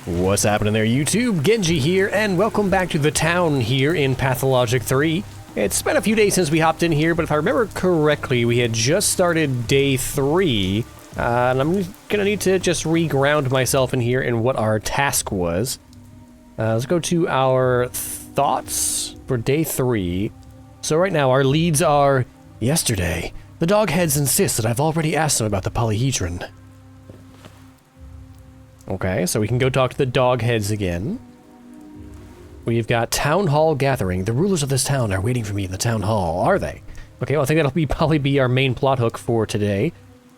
What's happening there, YouTube? Genji here, and welcome back to the town here in Pathologic 3. It's been a few days since we hopped in here, but if I remember correctly, we had just started day 3, and I'm gonna need to just re-ground myself in here in what our task was. Let's go to our thoughts for day 3. So right now, our leads are, yesterday, the dogheads insist that I've already asked them about the polyhedron. Okay, so we can go talk to the dogheads again. We've got town hall gathering. The rulers of this town are waiting for me in the town hall, are they? Okay, well I think that'll probably be our main plot hook for today.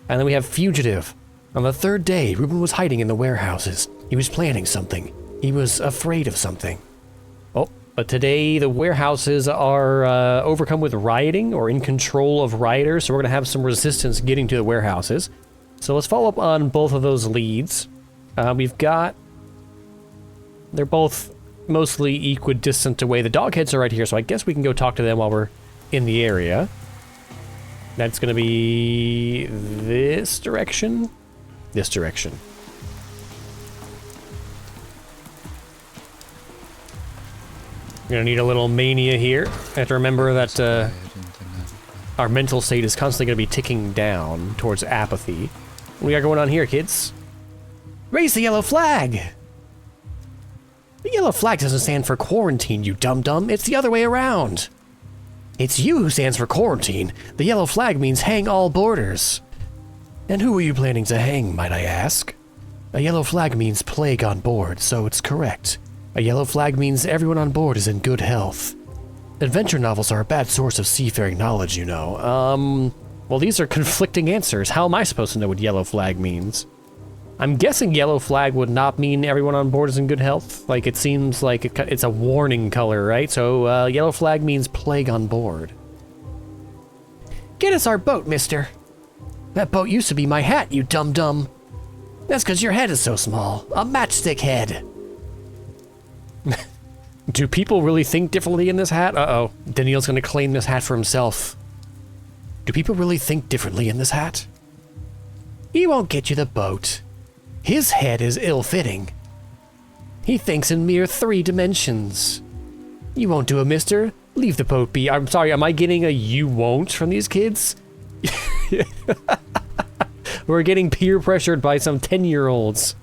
And then we have fugitive. On the third day, Ruben was hiding in the warehouses. He was planning something. He was afraid of something. Oh, but today the warehouses are overcome with rioting or in control of rioters, so we're gonna have some resistance getting to the warehouses. So let's follow up on both of those leads. We've got... They're both mostly equidistant away. The dogheads are right here, so I guess we can go talk to them while we're in the area. That's going to be this direction. This direction. We're going to need a little mania here. I have to remember that our mental state is constantly going to be ticking down towards apathy. What we got going on here, kids? Raise the yellow flag! The yellow flag doesn't stand for quarantine, you dum-dum. It's the other way around. It's you who stands for quarantine. The yellow flag means hang all boarders. And who are you planning to hang, might I ask? A yellow flag means plague on board, so it's correct. A yellow flag means everyone on board is in good health. Adventure novels are a bad source of seafaring knowledge, you know. Well, these are conflicting answers. How am I supposed to know what yellow flag means? I'm guessing yellow flag would not mean everyone on board is in good health. Like, it seems like it's a warning color, right? So, yellow flag means plague on board. Get us our boat, mister. That boat used to be my hat, you dum-dum. That's because your head is so small. A matchstick head. Do people really think differently in this hat? Uh-oh. Daniel's gonna claim this hat for himself. Do people really think differently in this hat? He won't get you the boat. His head is ill-fitting. He thinks in mere 3 dimensions. You won't do it, mister. Leave the boat be. I'm sorry, am I getting a you won't from these kids? We're getting peer pressured by some 10-year-olds.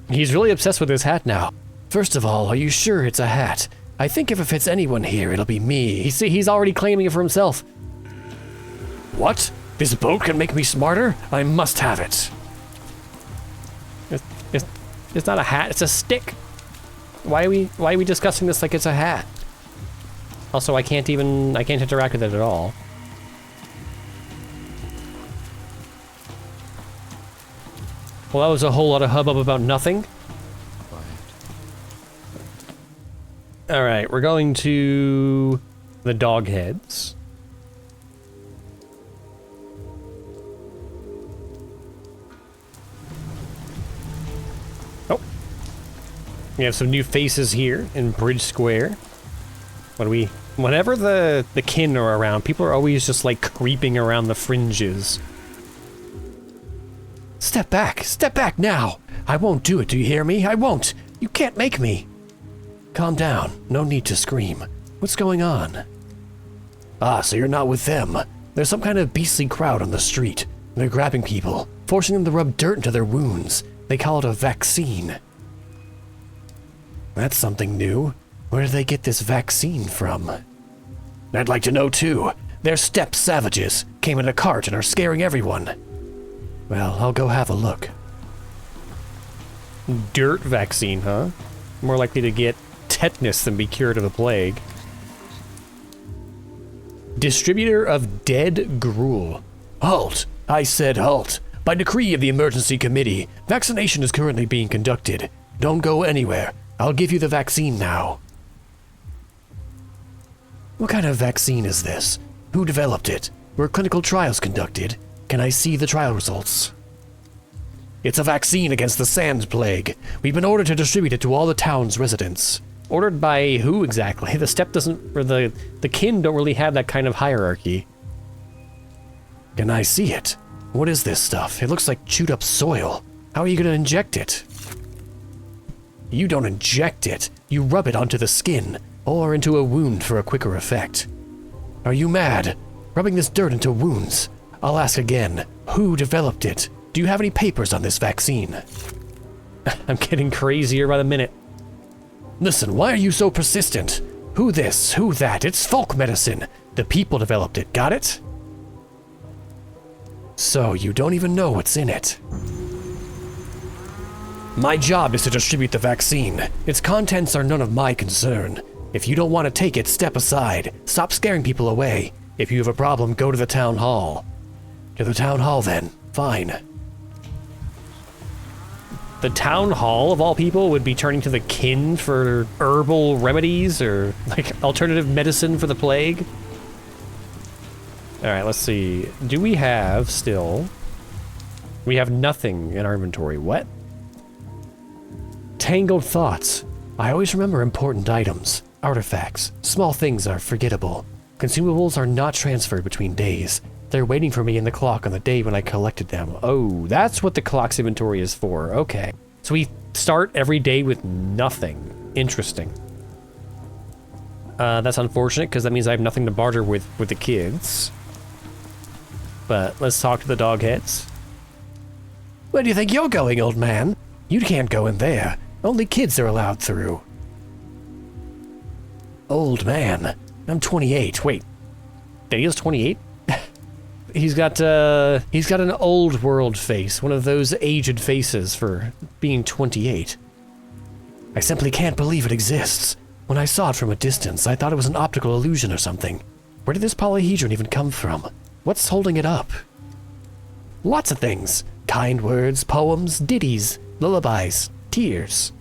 He's really obsessed with his hat now. First of all, are you sure it's a hat? I think if it fits anyone here, it'll be me. He's already claiming it for himself. What? This boat can make me smarter? I must have it. It's not a hat, it's a stick. Why are we discussing this like it's a hat? Also, I can't interact with it at all. Well, that was a whole lot of hubbub about nothing. Alright, we're going to the dogheads. We have some new faces here in Bridge Square. Whenever the kin are around, people are always just like creeping around the fringes. Step back now. I won't do it, do you hear me? I won't. You can't make me. Calm down, no need to scream. What's going on? Ah, so you're not with them. There's some kind of beastly crowd on the street. They're grabbing people, forcing them to rub dirt into their wounds. They call it a vaccine. That's something new. Where did they get this vaccine from? I'd like to know too. They're steppe savages, came in a cart and are scaring everyone. Well, I'll go have a look. Dirt vaccine, huh? More likely to get tetanus than be cured of the plague. Distributor of dead gruel. Halt! I said halt. By decree of the emergency committee, vaccination is currently being conducted. Don't go anywhere. I'll give you the vaccine now. What kind of vaccine is this? Who developed it? Were clinical trials conducted? Can I see the trial results? It's a vaccine against the sand plague. We've been ordered to distribute it to all the town's residents. Ordered by who exactly? The steppe doesn't, or the kin don't really have that kind of hierarchy. Can I see it? What is this stuff? It looks like chewed up soil. How are you going to inject it? You don't inject it. You rub it onto the skin, or into a wound for a quicker effect. Are you mad? Rubbing this dirt into wounds. I'll ask again. Who developed it? Do you have any papers on this vaccine? I'm getting crazier by the minute. Listen, why are you so persistent? Who this? Who that? It's folk medicine. The people developed it, got it? So, you don't even know what's in it. My job is to distribute the vaccine. Its contents are none of my concern. If you don't want to take it, step aside. Stop scaring people away. If you have a problem, go to the town hall. To the town hall, then. Fine. The town hall, of all people, would be turning to the kin for herbal remedies or, like, alternative medicine for the plague? Alright, let's see. Do we have still... We have nothing in our inventory. What? Tangled thoughts. I always remember important items. Artifacts. Small things are forgettable. Consumables are not transferred between days. They're waiting for me in the clock on the day when I collected them. Oh, that's what the clock's inventory is for. Okay. So we start every day with nothing. Interesting. That's unfortunate, because that means I have nothing to barter with the kids. But let's talk to the dog heads. Where do you think you're going, old man? You can't go in there. Only kids are allowed through. Old man. I'm 28. Wait. Daniel's 28? He's got an old world face, one of those aged faces for being 28. I simply can't believe it exists. When I saw it from a distance, I thought it was an optical illusion or something. Where did this polyhedron even come from? What's holding it up? Lots of things. Kind words, poems, ditties, lullabies, tears.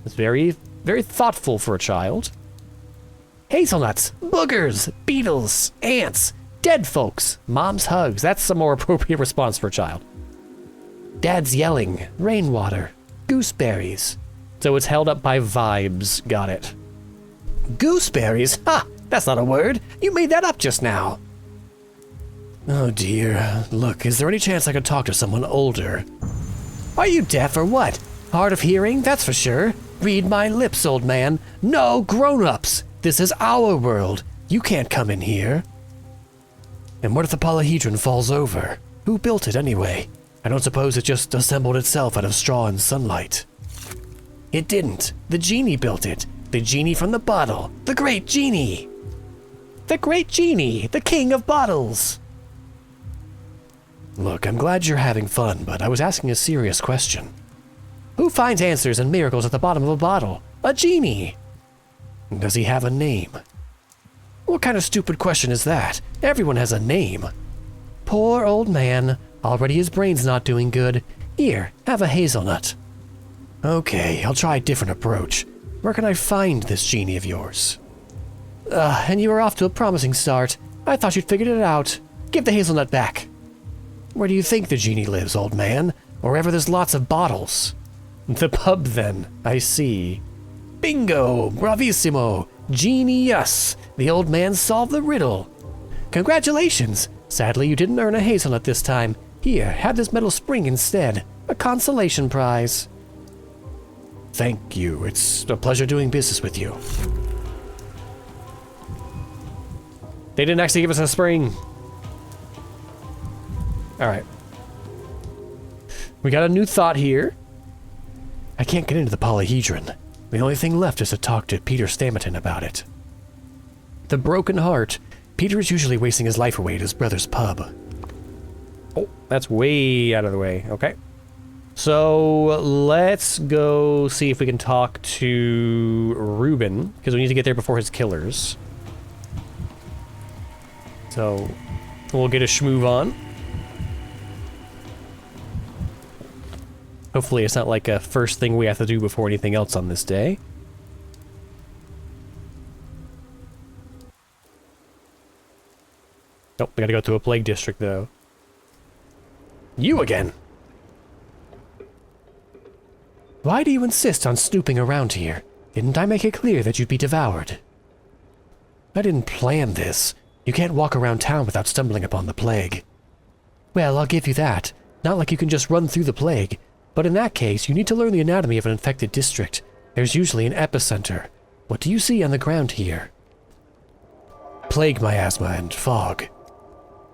It's very, very thoughtful for a child. Hazelnuts, boogers, beetles, ants, dead folks, mom's hugs. That's a more appropriate response for a child. Dad's yelling, rainwater, gooseberries. So it's held up by vibes. Got it. Gooseberries? Ha! That's not a word. You made that up just now. Oh dear. Look, is there any chance I could talk to someone older? Are you deaf or what? Hard of hearing, that's for sure. Read my lips, old man. No grown-ups. This is our world. You can't come in here. And what if the polyhedron falls over? Who built it anyway? I don't suppose it just assembled itself out of straw and sunlight. It didn't. The genie built it. The genie from the bottle. The great genie. The great genie. The king of bottles. Look, I'm glad you're having fun, but I was asking a serious question. Who finds answers and miracles at the bottom of a bottle? A genie. Does he have a name? What kind of stupid question is that? Everyone has a name. Poor old man. Already his brain's not doing good. Here, have a hazelnut. Okay, I'll try a different approach. Where can I find this genie of yours? And you were off to a promising start. I thought you'd figured it out. Give the hazelnut back. Where do you think the genie lives, old man? Wherever there's lots of bottles. The pub, then. I see. Bingo! Bravissimo! Genius! The old man solved the riddle. Congratulations! Sadly, you didn't earn a hazelnut this time. Here, have this metal spring instead. A consolation prize. Thank you. It's a pleasure doing business with you. They didn't actually give us a spring. Alright. We got a new thought here. I can't get into the polyhedron. The only thing left is to talk to Peter Stammerton about it. The broken heart. Peter is usually wasting his life away at his brother's pub. Oh, that's way out of the way. Okay. So, let's go see if we can talk to Ruben, because we need to get there before his killers. So, we'll get a schmoove on. Hopefully it's not like a first thing we have to do before anything else on this day. Nope, we gotta go to a plague district, though. You again! Why do you insist on snooping around here? Didn't I make it clear that you'd be devoured? I didn't plan this. You can't walk around town without stumbling upon the plague. Well, I'll give you that. Not like you can just run through the plague. But in that case, you need to learn the anatomy of an infected district. There's usually an epicenter. What do you see on the ground here? Plague miasma and fog.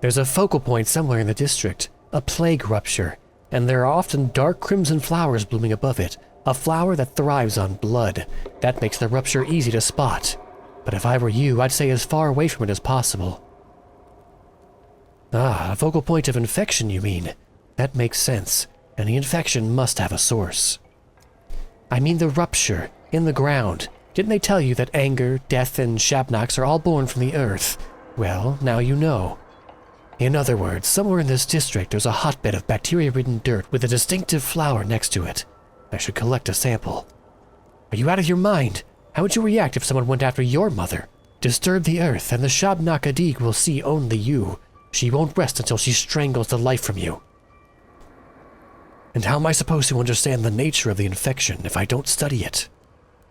There's a focal point somewhere in the district, a plague rupture, and there are often dark crimson flowers blooming above it, a flower that thrives on blood. That makes the rupture easy to spot. But if I were you, I'd stay as far away from it as possible. Ah, a focal point of infection, you mean? That makes sense. Any infection must have a source. I mean the rupture, in the ground. Didn't they tell you that anger, death, and shabnaks are all born from the earth? Well, now you know. In other words, somewhere in this district there's a hotbed of bacteria-ridden dirt with a distinctive flower next to it. I should collect a sample. Are you out of your mind? How would you react if someone went after your mother? Disturb the earth, and the Shabnak Adig will see only you. She won't rest until she strangles the life from you. And how am I supposed to understand the nature of the infection if I don't study it?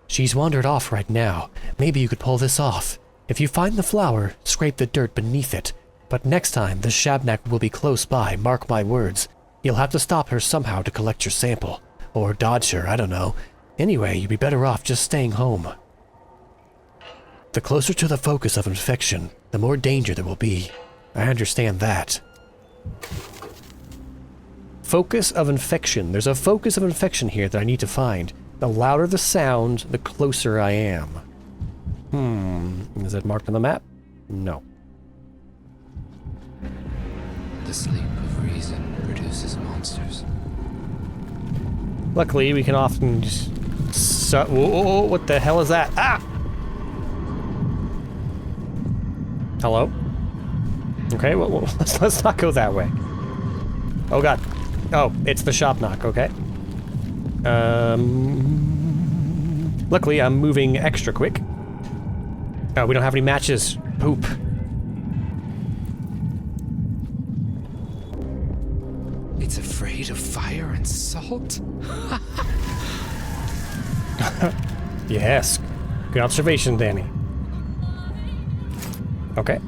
She's wandered off right now. Maybe you could pull this off. If you find the flower, scrape the dirt beneath it. But next time, the Shabnak will be close by, mark my words. You'll have to stop her somehow to collect your sample. Or dodge her, I don't know. Anyway, you'd be better off just staying home. The closer to the focus of infection, the more danger there will be. I understand that. Focus of infection. There's a focus of infection here that I need to find. The louder the sound, the closer I am. Is it marked on the map? No. The sleep of reason produces monsters. Luckily, we can often just... Whoa, what the hell is that? Ah! Hello? Okay, well let's not go that way. Oh god. Oh, it's the shop knock, okay. Luckily, I'm moving extra quick. Oh, we don't have any matches. Poop. It's afraid of fire and salt? Yes. Good observation, Danny. Okay.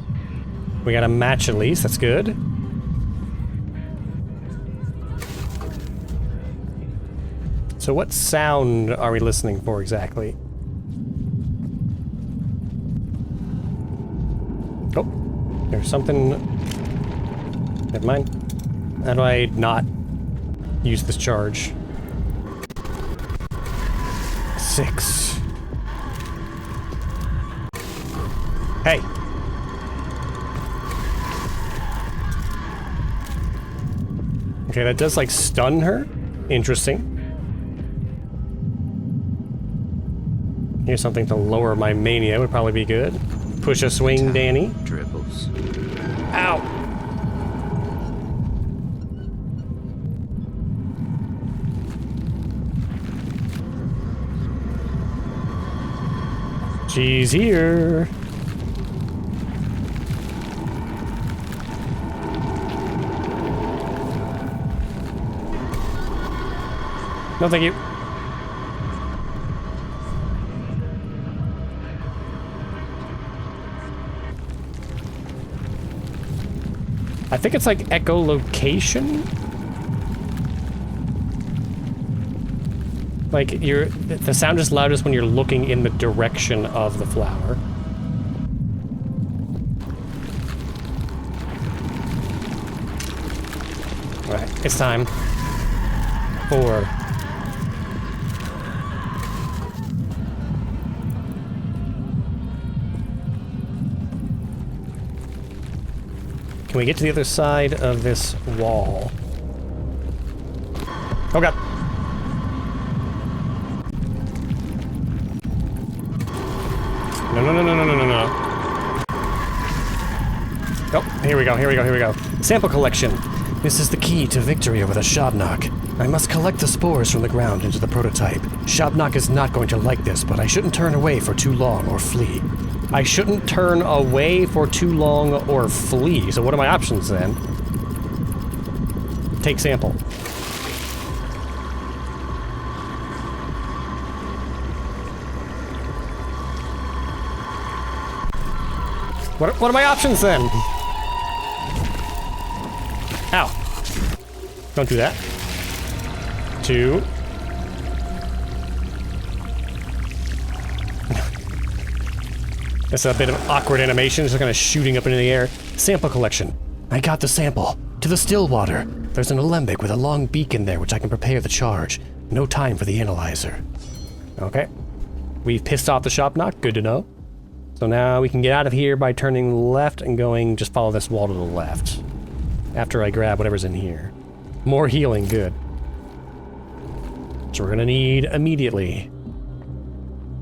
We got a match at least, that's good. So what sound are we listening for exactly? Oh, there's something... Never mind. How do I not use this charge? 6. Hey! Okay, that does, like, stun her. Interesting. Here's something to lower my mania, would probably be good. Push a swing, Danny. Dribbles. Ow! She's here. No, thank you. I think it's like echolocation. Like the sound is loudest when you're looking in the direction of the flower. All right, it's time for Can we get to the other side of this wall? Oh god. No. Oh, here we go. Sample collection. This is the key to victory over the Shabnak. I must collect the spores from the ground into the prototype. Shabnak is not going to like this, but I shouldn't turn away for too long or flee. I shouldn't turn away for too long or flee. So what are my options then? Take sample. What are my options then? Ow. Don't do that. 2. That's a bit of awkward animation, just kind of shooting up into the air. Sample collection. I got the sample. To the still water. There's an alembic with a long beak in there which I can prepare the charge. No time for the analyzer. Okay. We've pissed off the shop knock. Good to know. So now we can get out of here by turning left and going, just follow this wall to the left. After I grab whatever's in here. More healing, good. So we're gonna need immediately.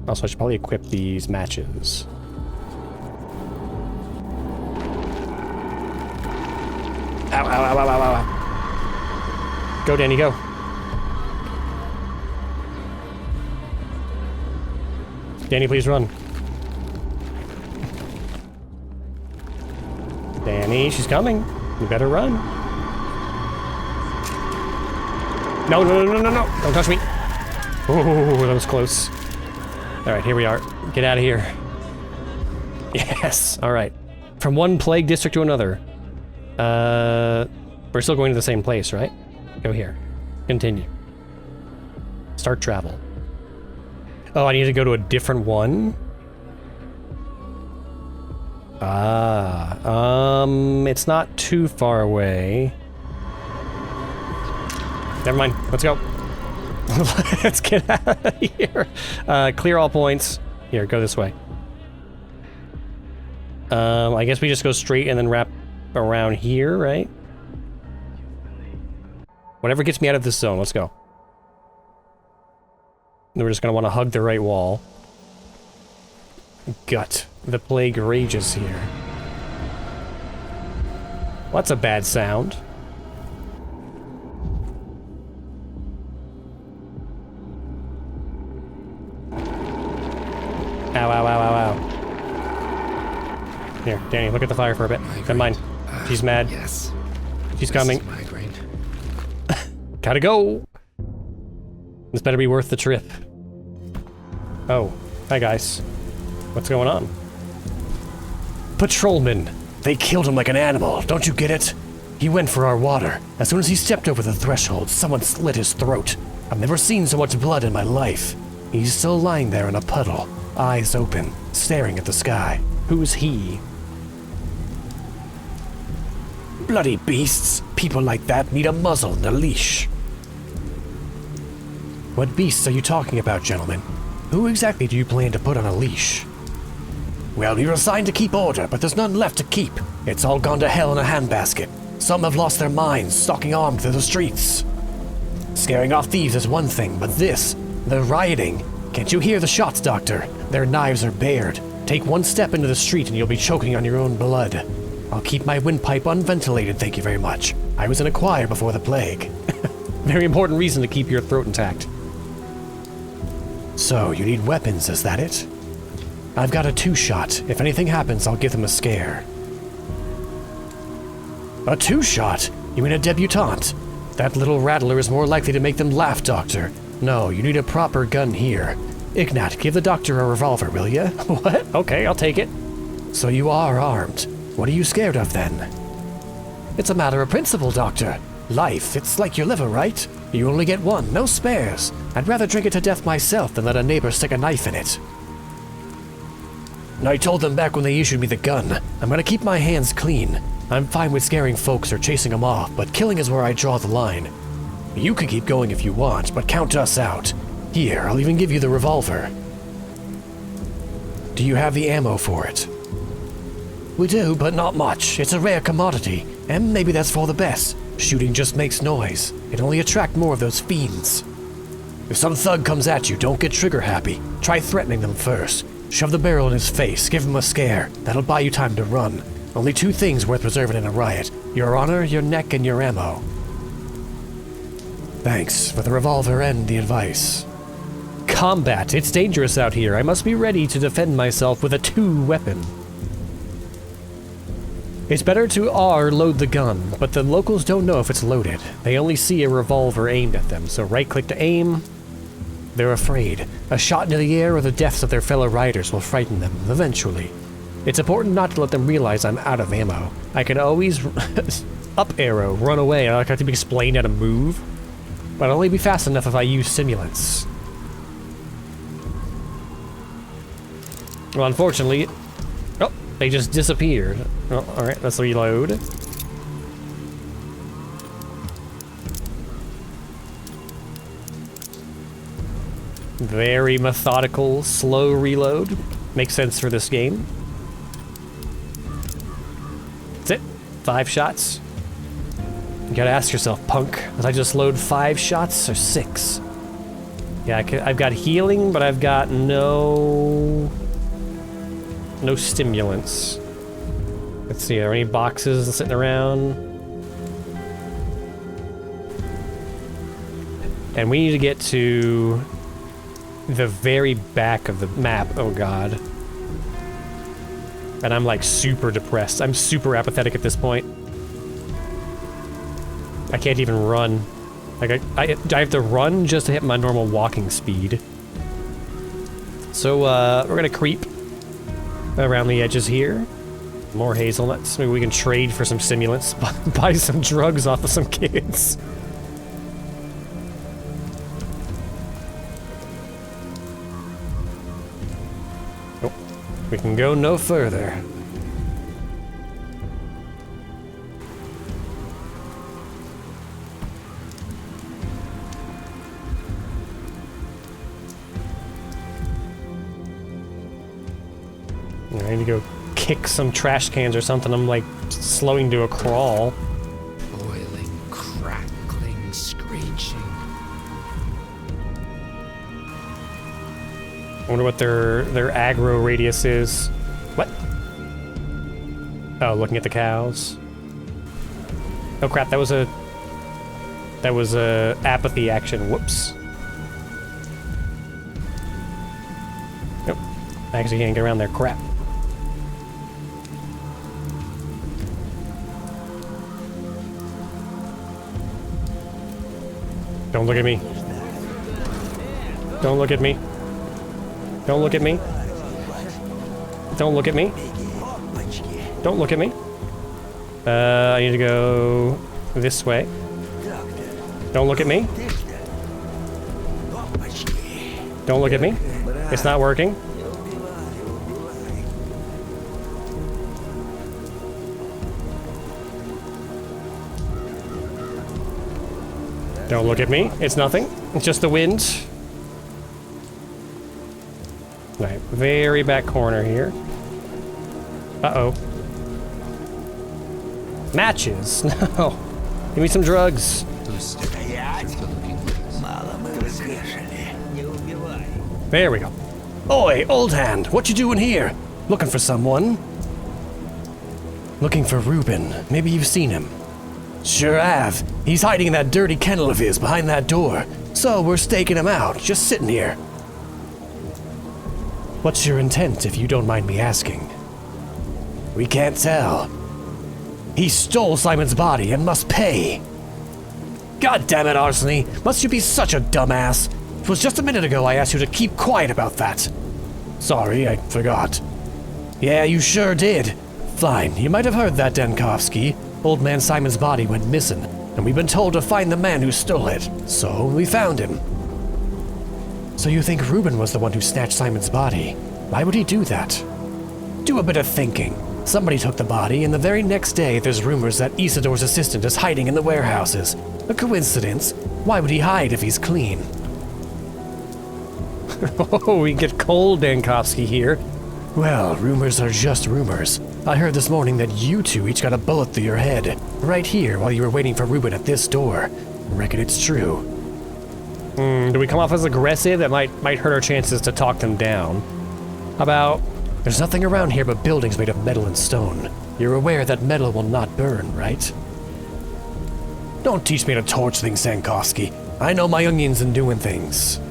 Also, I should probably equip these matches. Ow, ow, ow, ow, ow, ow. Go, Danny, go. Danny, please run. Danny, she's coming. You better run. No, no, no, no, no, no. Don't touch me. Oh, that was close. All right, here we are. Get out of here. Yes, all right. From one plague district to another. We're still going to the same place, right? Go here. Continue. Start travel. Oh, I need to go to a different one? It's not too far away. Never mind, let's go. Let's get out of here. Clear all points. Here, go this way. I guess we just go straight and then wrap around here, right? Whatever gets me out of this zone, let's go. And we're just gonna want to hug the right wall. Gut. The plague rages here. Well, that's a bad sound. Ow, ow, ow, ow, ow. Here, Danny, look at the fire for a bit. Never mind. She's mad. Yes. She's coming. Migraine. Gotta go! This better be worth the trip. Oh, hi guys. What's going on? Patrolman! They killed him like an animal, don't you get it? He went for our water. As soon as he stepped over the threshold, someone slit his throat. I've never seen so much blood in my life. He's still lying there in a puddle, eyes open, staring at the sky. Who's he? Bloody beasts! People like that need a muzzle and a leash. What beasts are you talking about, gentlemen? Who exactly do you plan to put on a leash? Well, we were assigned to keep order, but there's none left to keep. It's all gone to hell in a handbasket. Some have lost their minds, stalking armed through the streets. Scaring off thieves is one thing, but this, the rioting. Can't you hear the shots, Doctor? Their knives are bared. Take one step into the street and you'll be choking on your own blood. I'll keep my windpipe unventilated, thank you very much. I was in a choir before the plague. Very important reason to keep your throat intact. So, you need weapons, is that it? I've got a 2-shot. If anything happens, I'll give them a scare. A 2-shot? You mean a debutante? That little rattler is more likely to make them laugh, Doctor. No, you need a proper gun here. Ignat, give the doctor a revolver, will ya? What? Okay, I'll take it. So you are armed. What are you scared of, then? It's a matter of principle, Doctor. Life, it's like your liver, right? You only get one, no spares. I'd rather drink it to death myself than let a neighbor stick a knife in it. I told them back when they issued me the gun, I'm gonna keep my hands clean. I'm fine with scaring folks or chasing them off, but killing is where I draw the line. You can keep going if you want, but count us out. Here, I'll even give you the revolver. Do you have the ammo for it? We do, but not much. It's a rare commodity, and maybe that's for the best. Shooting just makes noise. It only attracts more of those fiends. If some thug comes at you, don't get trigger happy. Try threatening them first. Shove the barrel in his face, give him a scare. That'll buy you time to run. Only 2 things worth preserving in a riot. Your honor, your neck, and your ammo. Thanks for the revolver and the advice. Combat. It's dangerous out here. I must be ready to defend myself with a 2 weapon. It's better to load the gun, but the locals don't know if it's loaded. They only see a revolver aimed at them, so right-click to aim. They're afraid. A shot into the air or the deaths of their fellow riders will frighten them, eventually. It's important not to let them realize I'm out of ammo. I can always up arrow, run away, I don't have to be explained how to move. But I'll only be fast enough if I use stimulants. Well, unfortunately... Oh, they just disappeared. Oh, alright, let's reload. Very methodical, slow reload. Makes sense for this game. That's it. 5 shots. You gotta ask yourself, punk, did I just load 5 shots or 6? Yeah, I've got healing, but I've got no stimulants. Let's see, are there any boxes sitting around? And we need to get to the very back of the map. Oh god. And I'm like super depressed. I'm super apathetic at this point. I can't even run. Like I have to run just to hit my normal walking speed. So we're gonna creep around the edges here. More hazelnuts. Maybe we can trade for some stimulants. Buy some drugs off of some kids. Nope. We can go no further. I need to go kick some trash cans or something. I'm like slowing to a crawl. Boiling, crackling, screeching. I wonder what their aggro radius is. What? Oh, looking at the cows. Oh crap, that was a apathy action. Whoops. Nope. I actually can't get around there. Crap. Don't look at me. Don't look at me. Don't look at me. Don't look at me. Don't look at me. I need to go this way. Don't look at me. Don't look at me. It's not working. Don't look at me. It's nothing. It's just the wind. Right, very back corner here. Uh-oh. Matches? No. Give me some drugs. There we go. Oi, old hand, what you doing here? Looking for someone? Looking for Reuben. Maybe you've seen him. Sure have. He's hiding in that dirty kennel of his behind that door. So we're staking him out, just sitting here. What's your intent, if you don't mind me asking? We can't tell. He stole Simon's body and must pay. God damn it, Arseny. Must you be such a dumbass? It was just a minute ago I asked you to keep quiet about that. Sorry, I forgot. Yeah, you sure did. Fine, you might have heard that, Denkovsky. Old man Simon's body went missing, and we've been told to find the man who stole it. So we found him. So you think Reuben was the one who snatched Simon's body? Why would he do that? Do a bit of thinking. Somebody took the body, and the very next day there's rumors that Isidore's assistant is hiding in the warehouses. A coincidence? Why would he hide if he's clean? Oh, we get cold, Dankovsky here. Well, rumors are just rumors. I heard this morning that you two each got a bullet through your head, right here while you were waiting for Reuben at this door. Reckon it's true. Do we come off as aggressive? That might hurt our chances to talk them down. How about... There's nothing around here but buildings made of metal and stone. You're aware that metal will not burn, right? Don't teach me to torch things, Sankovsky. I know my onions in doing things.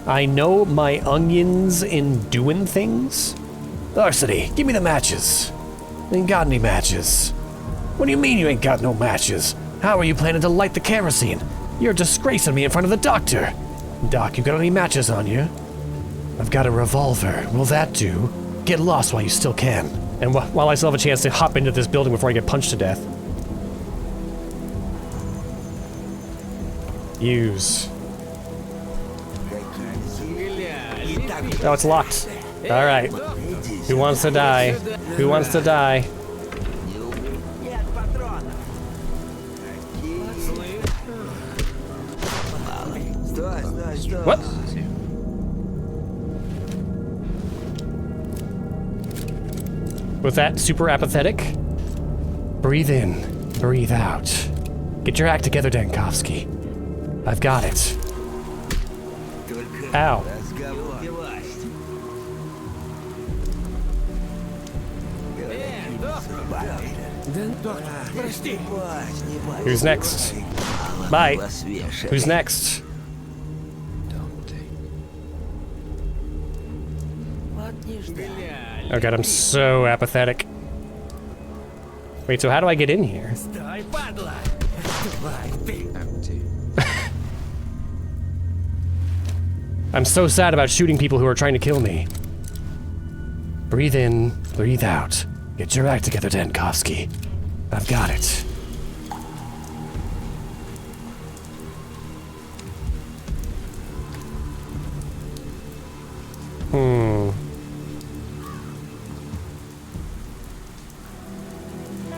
I know my onions in doing things? Arseny, give me the matches. Ain't got any matches. What do you mean you ain't got no matches? How are you planning to light the kerosene? You're disgracing me in front of the doctor. Doc, you got any matches on you? I've got a revolver. Will that do? Get lost while you still can. And while I still have a chance to hop into this building before I get punched to death. Use. Oh, it's locked. Alright. Who wants to die? Who wants to die? What? Was that super apathetic? Breathe in, breathe out. Get your act together, Dankovsky. I've got it. Ow. Who's next? Bye. Who's next? Oh god, I'm so apathetic. Wait, so how do I get in here? I'm so sad about shooting people who are trying to kill me. Breathe in, breathe out. Get your act together, Dankovsky. I've got it.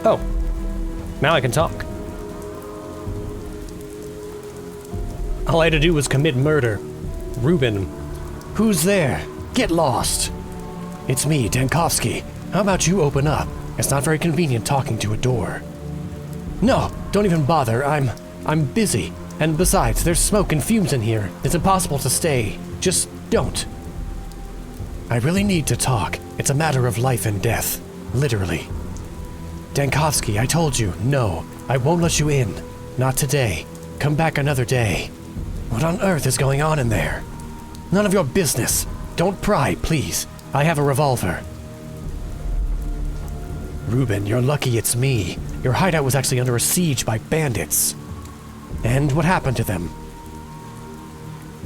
Oh. Now I can talk. All I had to do was commit murder. Ruben. Who's there? Get lost. It's me, Dankovsky. How about you open up? It's not very convenient talking to a door. No, don't even bother. I'm busy. And besides, there's smoke and fumes in here. It's impossible to stay. Just don't. I really need to talk. It's a matter of life and death. Literally. Dankovsky, I told you, no. I won't let you in. Not today. Come back another day. What on earth is going on in there? None of your business. Don't pry, please. I have a revolver. Ruben, you're lucky it's me. Your hideout was actually under a siege by bandits. And what happened to them?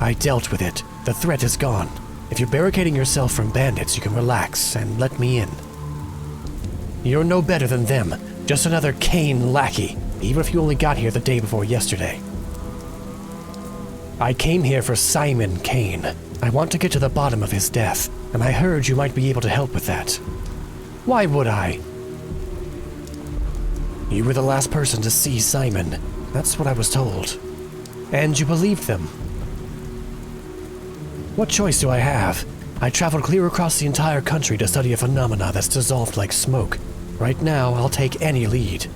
I dealt with it. The threat is gone. If you're barricading yourself from bandits, you can relax and let me in. You're no better than them. Just another Kane lackey, even if you only got here the day before yesterday. I came here for Simon Kane. I want to get to the bottom of his death, and I heard you might be able to help with that. Why would I? You were the last person to see Simon. That's what I was told. And you believed them. What choice do I have? I traveled clear across the entire country to study a phenomena that's dissolved like smoke. Right now, I'll take any lead.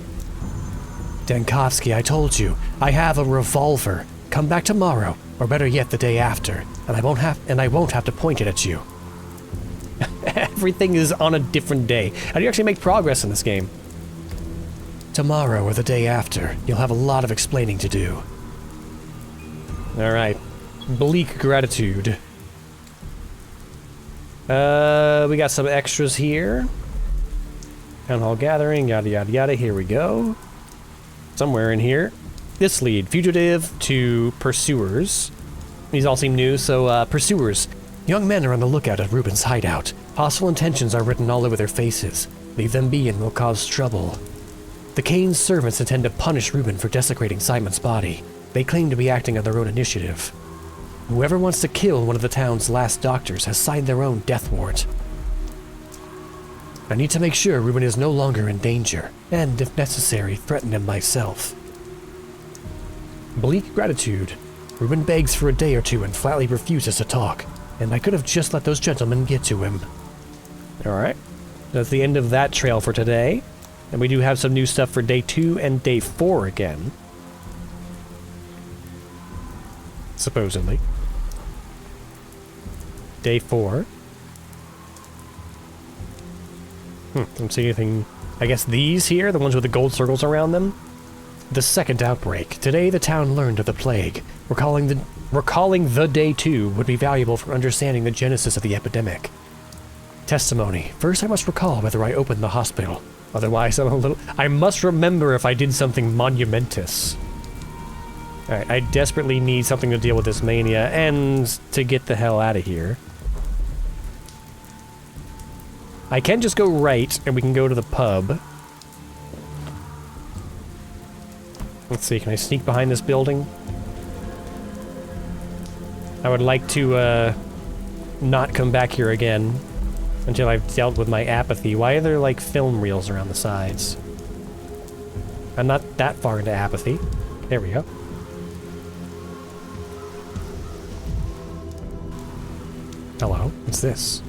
Dankovsky, I told you, I have a revolver. Come back tomorrow, or better yet, the day after, and I won't have to point it at you. Everything is on a different day. How do you actually make progress in this game? Tomorrow or the day after, you'll have a lot of explaining to do. Alright. Bleak gratitude. We got some extras here. Town hall gathering, yada yada yada, here we go. Somewhere in here. This lead, fugitive to pursuers. These all seem new, so pursuers. Young men are on the lookout at Ruben's hideout. Hostile intentions are written all over their faces. Leave them be and we'll cause trouble. The Kane's servants intend to punish Ruben for desecrating Simon's body. They claim to be acting on their own initiative. Whoever wants to kill one of the town's last doctors has signed their own death warrant. I need to make sure Ruben is no longer in danger, and, if necessary, threaten him myself. Bleak gratitude. Ruben begs for a day or two and flatly refuses to talk, and I could have just let those gentlemen get to him. Alright, that's the end of that trail for today. And we do have some new stuff for day 2 and day 4 again. Supposedly. Day 4. Don't see anything. I guess these here, the ones with the gold circles around them. The second outbreak. Today the town learned of the plague. Recalling the day 2 would be valuable for understanding the genesis of the epidemic. Testimony. First I must recall whether I opened the hospital. Otherwise I must remember if I did something monumentous. Alright, I desperately need something to deal with this mania and to get the hell out of here. I can just go right, and we can go to the pub. Let's see, can I sneak behind this building? I would like to, not come back here again until I've dealt with my apathy. Why are there, like, film reels around the sides? I'm not that far into apathy. There we go. Hello, what's this?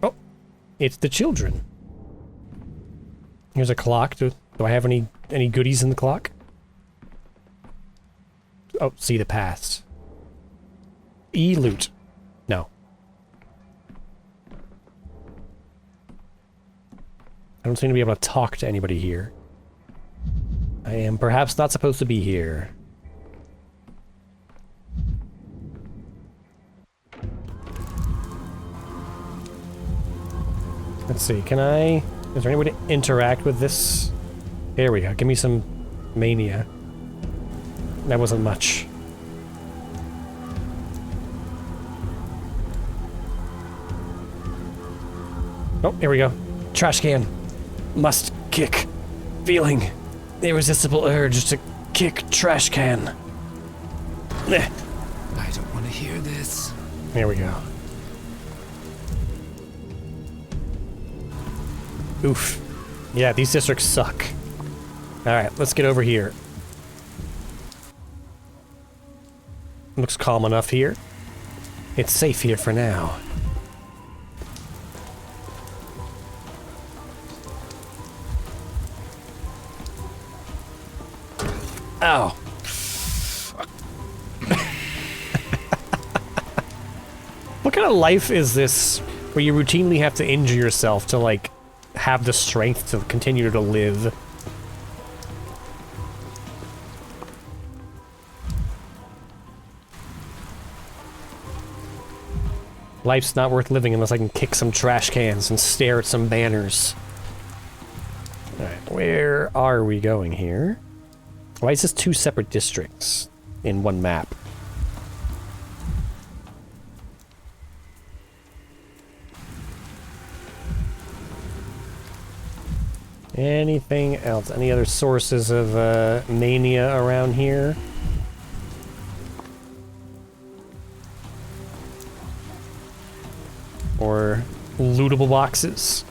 Oh, it's the children. Here's a clock. Do I have any goodies in the clock? Oh, see the past. E-loot. No. I don't seem to be able to talk to anybody here. I am perhaps not supposed to be here. Let's see, can I... Is there any way to interact with this? There we go, give me some mania. That wasn't much. Oh, here we go. Trash can. Must kick. Feeling. Irresistible urge to kick trash can. I don't want to hear this. There we go. Oof. Yeah, these districts suck. Alright, let's get over here. Looks calm enough here. It's safe here for now. Ow. What kind of life is this where you routinely have to injure yourself to, like, have the strength to continue to live? Life's not worth living unless I can kick some trash cans and stare at some banners. Alright, where are we going here? Why is this two separate districts in one map? Anything else? Any other sources of mania around here? Or lootable boxes?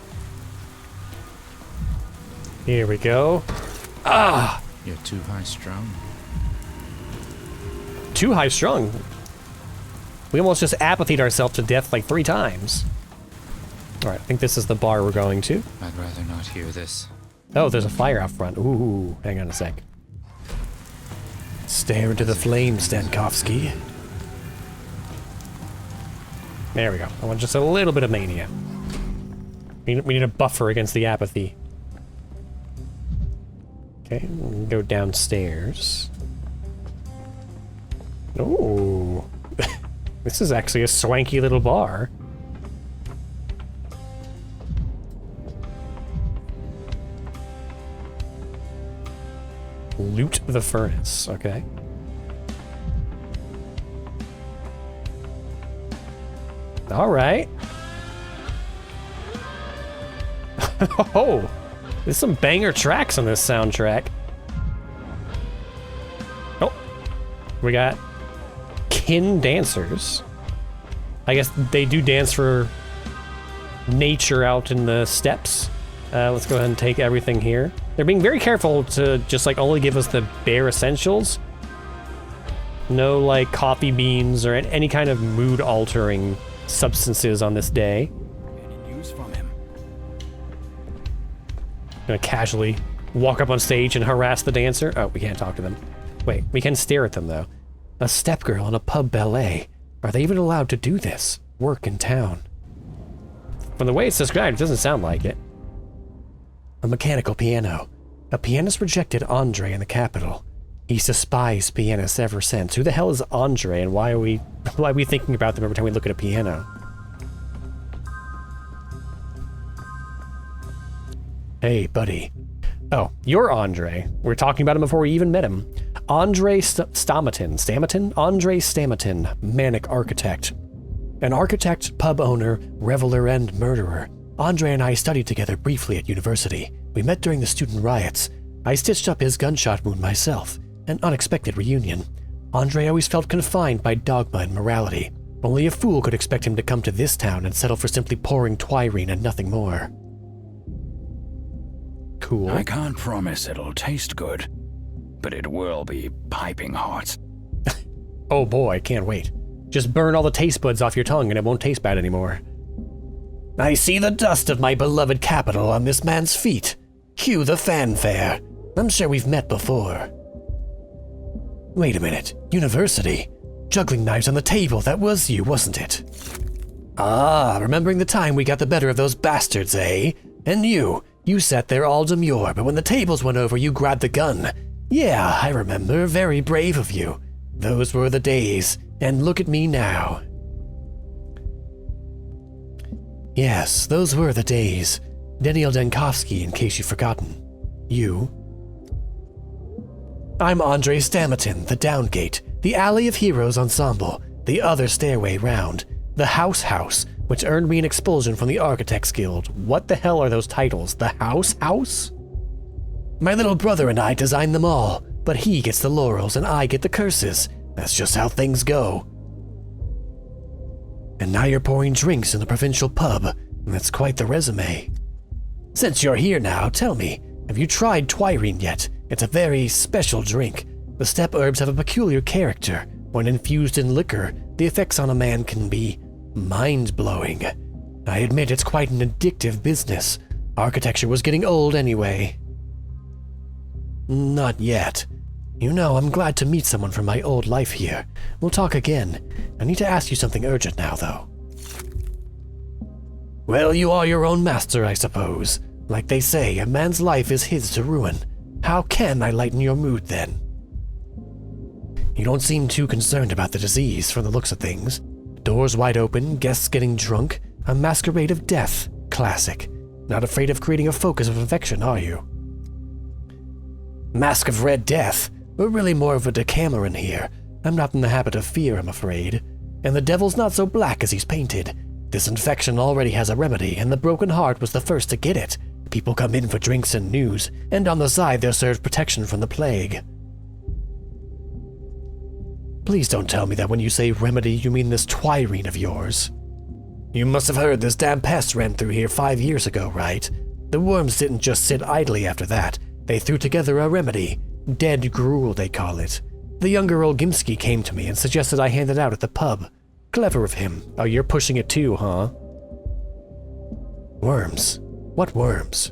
Here we go. Ah! You're too high-strung. Too high-strung? We almost just apathied ourselves to death like 3 times. Alright, I think this is the bar we're going to. I'd rather not hear this. Oh, there's a fire out front. Ooh, hang on a sec. Stare into the flames, Stankovsky. There we go. I want just a little bit of mania. We need a buffer against the apathy. Okay, we'll go downstairs. Ooh. This is actually a swanky little bar. Loot the furnace, okay. Alright. Oh! There's some banger tracks on this soundtrack. Oh. We got kin dancers. I guess they do dance for nature out in the steppes. Let's go ahead and take everything here. They're being very careful to just like only give us the bare essentials. No like coffee beans or any kind of mood altering substances on this day. Any news from him? Gonna casually walk up on stage and harass the dancer. Oh, we can't talk to them. Wait, we can stare at them though. A step girl in a pub ballet. Are they even allowed to do this? Work in town. From the way it's described, it doesn't sound like it. A mechanical piano. A pianist rejected Andre in the capital. He's despised pianists ever since. Who the hell is Andre, and why are we thinking about them every time we look at a piano? Hey, buddy. Oh, you're Andre. We were talking about him before we even met him. Andre Stamatin? Andre Stamatin, manic architect. An architect, pub owner, reveler, and murderer. Andre and I studied together briefly at university. We met during the student riots. I stitched up his gunshot wound myself, an unexpected reunion. Andre always felt confined by dogma and morality. Only a fool could expect him to come to this town and settle for simply pouring twirine and nothing more. Cool. I can't promise it'll taste good, but it will be piping hot. Oh boy, can't wait. Just burn all the taste buds off your tongue and it won't taste bad anymore. I see the dust of my beloved capital on this man's feet. Cue the fanfare. I'm sure we've met before. Wait a minute. University? Juggling knives on the table, that was you, wasn't it? Ah, remembering the time we got the better of those bastards, eh? And you sat there all demure, but when the tables went over, you grabbed the gun. Yeah, I remember. Very brave of you. Those were the days, and look at me now. Yes, those were the days. Daniel Dankovsky, in case you've forgotten. You? I'm Andre Stamatin, the Downgate, the Alley of Heroes Ensemble, the other stairway round, the House, which earned me an expulsion from the Architects Guild. What the hell are those titles? The House? My little brother and I designed them all, but he gets the laurels and I get the curses. That's just how things go. And now you're pouring drinks in the provincial pub. That's quite the resume. Since you're here now, tell me, have you tried twirine yet? It's a very special drink. The steppe herbs have a peculiar character. When infused in liquor, the effects on a man can be mind-blowing. I admit it's quite an addictive business. Architecture was getting old anyway. Not yet. You know, I'm glad to meet someone from my old life here. We'll talk again. I need to ask you something urgent now, though. Well, you are your own master, I suppose. Like they say, a man's life is his to ruin. How can I lighten your mood, then? You don't seem too concerned about the disease, from the looks of things. Doors wide open, guests getting drunk, a masquerade of death. Classic. Not afraid of creating a focus of infection, are you? Mask of Red Death. We're really more of a Decameron here. I'm not in the habit of fear, I'm afraid. And the devil's not so black as he's painted. This infection already has a remedy, and the Broken Heart was the first to get it. People come in for drinks and news, and on the side they're served protection from the plague. Please don't tell me that when you say remedy, you mean this twirine of yours. You must have heard this damn pest ran through here 5 years ago, right? The worms didn't just sit idly after that. They threw together a remedy. Dead gruel, they call it. The younger Olgimsky came to me and suggested I hand it out at the pub. Clever of him. Oh, you're pushing it too, huh? Worms? What worms?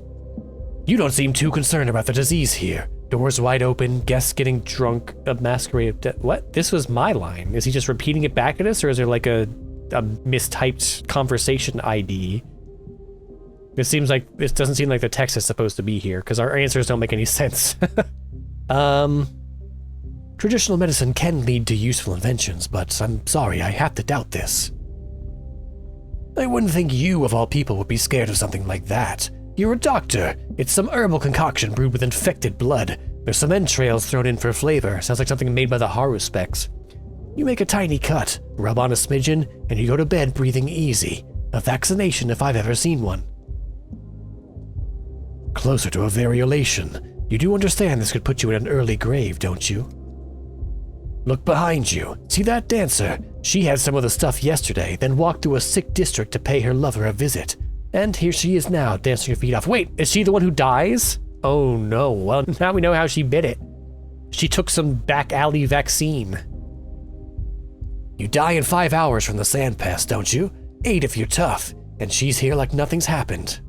You don't seem too concerned about the disease here. Doors wide open, guests getting drunk, a masquerade of death. What? This was my line. Is he just repeating it back at us, or is there like a mistyped conversation ID? This doesn't seem like the text is supposed to be here, because our answers don't make any sense. Traditional medicine can lead to useful inventions, but I'm sorry, I have to doubt this. I wouldn't think you, of all people, would be scared of something like that. You're a doctor. It's some herbal concoction brewed with infected blood. There's some entrails thrown in for flavor. Sounds like something made by the Haruspecs. You make a tiny cut, rub on a smidgen, and you go to bed breathing easy. A vaccination if I've ever seen one. Closer to a variolation. You do understand this could put you in an early grave, don't you? Look behind you. See that dancer? She had some of the stuff yesterday, then walked through a sick district to pay her lover a visit. And here she is now, dancing her feet off. Wait, is she the one who dies? Oh no, well now we know how she bit it. She took some back alley vaccine. You die in 5 hours from the sand pest, don't you? 8 if you're tough, and she's here like nothing's happened.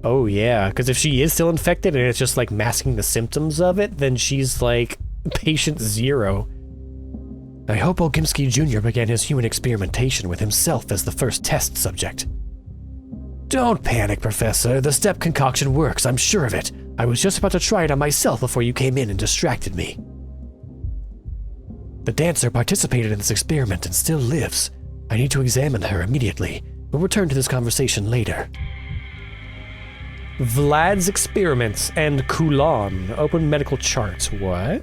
Oh yeah, because if she is still infected and it's just like masking the symptoms of it, then she's like patient 0. I hope Olgimsky Jr. began his human experimentation with himself as the first test subject. Don't panic, Professor. The step concoction works, I'm sure of it. I was just about to try it on myself before you came in and distracted me. The dancer participated in this experiment and still lives. I need to examine her immediately. We'll return to this conversation later. Vlad's experiments and Coulon. Open medical charts. What?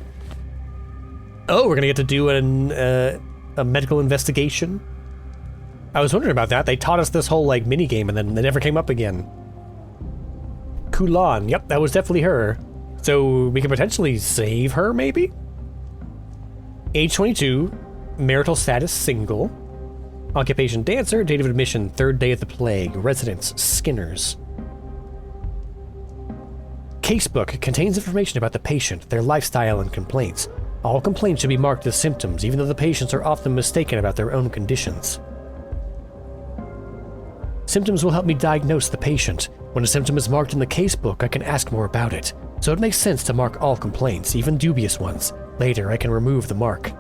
Oh, we're gonna get to do a medical investigation? I was wondering about that. They taught us this whole like mini game and then they never came up again. Kulan. Yep, that was definitely her. So we could potentially save her, maybe? Age 22, marital status single, occupation dancer, date of admission 3rd day of the plague, residence Skinners. Casebook contains information about the patient, their lifestyle, and complaints. All complaints should be marked as symptoms, even though the patients are often mistaken about their own conditions. Symptoms will help me diagnose the patient. When a symptom is marked in the casebook, I can ask more about it. So it makes sense to mark all complaints, even dubious ones. Later, I can remove the mark.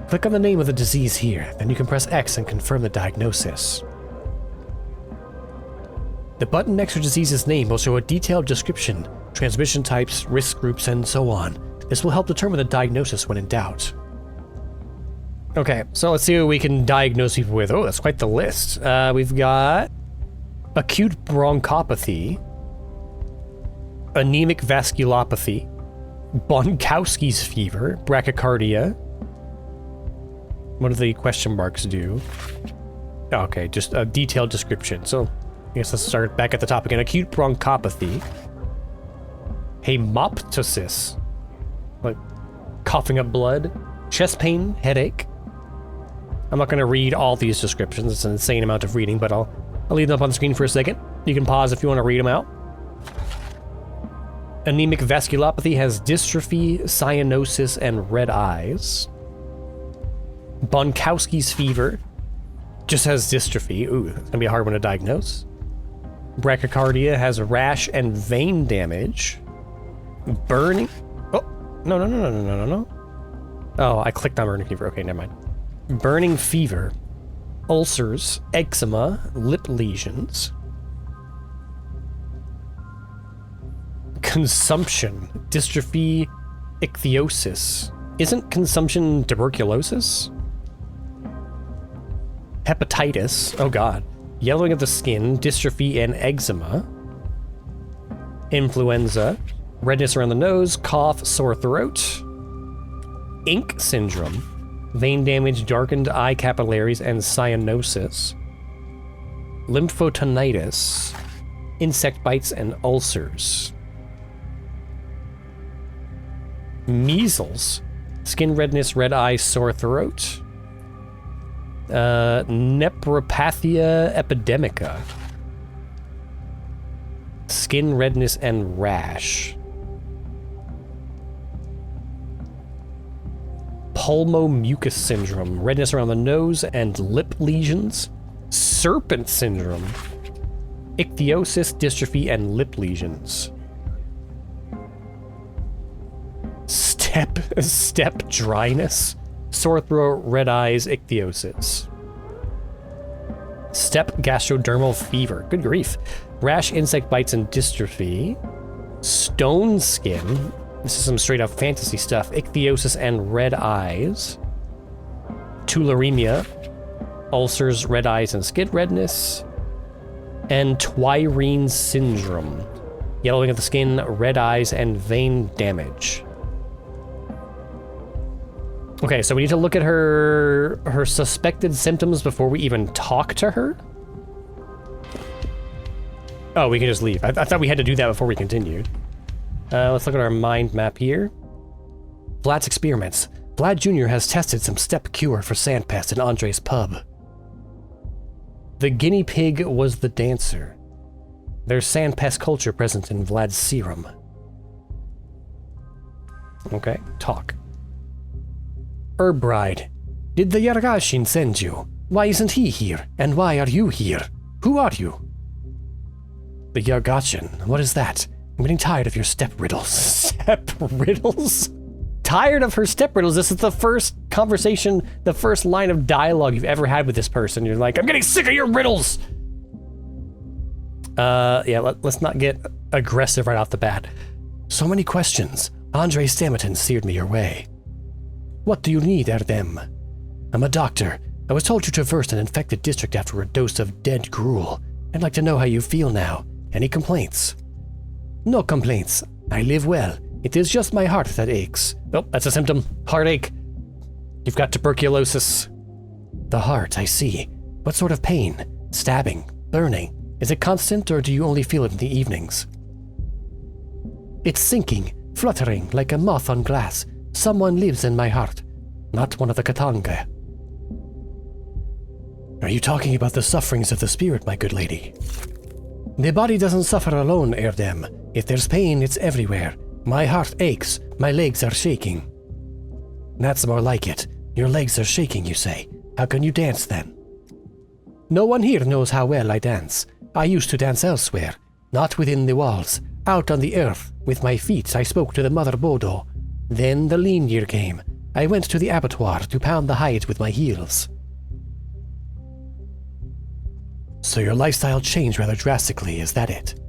Click on the name of the disease here, then you can press X and confirm the diagnosis. The button next to disease's name will show a detailed description, transmission types, risk groups, and so on. This will help determine the diagnosis when in doubt. Okay, so let's see what we can diagnose people with. Oh, that's quite the list. We've got acute bronchopathy, anemic vasculopathy, Bonkowski's fever, brachycardia. What do the question marks do? Okay, just a detailed description. So I guess let's start back at the top again. Acute bronchopathy, hemoptysis, like coughing up blood, chest pain, headache. I'm not going to read all these descriptions. It's an insane amount of reading, but I'll leave them up on the screen for a second. You can pause if you want to read them out. Anemic vasculopathy has dystrophy, cyanosis, and red eyes. Bonkowski's fever just has dystrophy. Ooh, that's going to be a hard one to diagnose. Brachycardia has rash and vein damage. Burning... Oh, no. Oh, I clicked on burning fever. Okay, never mind. Burning fever, ulcers, eczema, lip lesions, consumption, dystrophy, ichthyosis. Isn't consumption tuberculosis? Hepatitis, oh god, yellowing of the skin, dystrophy, and eczema. Influenza, redness around the nose, cough, sore throat. Ink syndrome, vein damage, darkened eye capillaries, and cyanosis. Lymphotonitis, insect bites, and ulcers. Measles, skin redness, red eye, sore throat. Nephropathia epidemica, skin redness and rash. Pulmomucus syndrome, redness around the nose and lip lesions. Serpent syndrome, ichthyosis, dystrophy, and lip lesions. Step dryness, sore throat, red eyes, ichthyosis. Step gastrodermal fever, good grief. Rash, insect bites, and dystrophy. Stone skin, this is some straight up fantasy stuff. Ichthyosis and red eyes. Tularemia, ulcers, red eyes, and skin redness. And Twirine syndrome, yellowing of the skin, red eyes, and vein damage. Okay, so we need to look at her suspected symptoms before we even talk to her? Oh, we can just leave. I thought we had to do that before we continued. Let's look at our mind map here. Vlad's experiments. Vlad Jr. has tested some step cure for sandpest in Andre's pub. The guinea pig was the dancer. There's sandpest culture present in Vlad's serum. Okay, talk. Herb Bride. Did the Yargashin send you? Why isn't he here? And why are you here? Who are you? The Yargashin. What is that? I'm getting tired of your step riddles. Step riddles? Tired of her step riddles? This is the first conversation, the first line of dialogue you've ever had with this person. You're like, I'm getting sick of your riddles! Yeah, let's not get aggressive right off the bat. So many questions. Andre Stamatin steered me your way. What do you need, Erdem? I'm a doctor. I was told you traversed an infected district after a dose of dead gruel. I'd like to know how you feel now. Any complaints? No complaints. I live well. It is just my heart that aches. Oh, that's a symptom. Heartache. You've got tuberculosis. The heart, I see. What sort of pain? Stabbing? Burning? Is it constant, or do you only feel it in the evenings? It's sinking, fluttering like a moth on glass. Someone lives in my heart, not one of the Katanga. Are you talking about the sufferings of the spirit, my good lady? The body doesn't suffer alone, Erdem. If there's pain, it's everywhere. My heart aches, my legs are shaking. That's more like it. Your legs are shaking, you say. How can you dance then? No one here knows how well I dance. I used to dance elsewhere, not within the walls. Out on the earth, with my feet, I spoke to the Mother Bodo. Then the lean year came. I went to the abattoir to pound the hide with my heels. So your lifestyle changed rather drastically, is that it?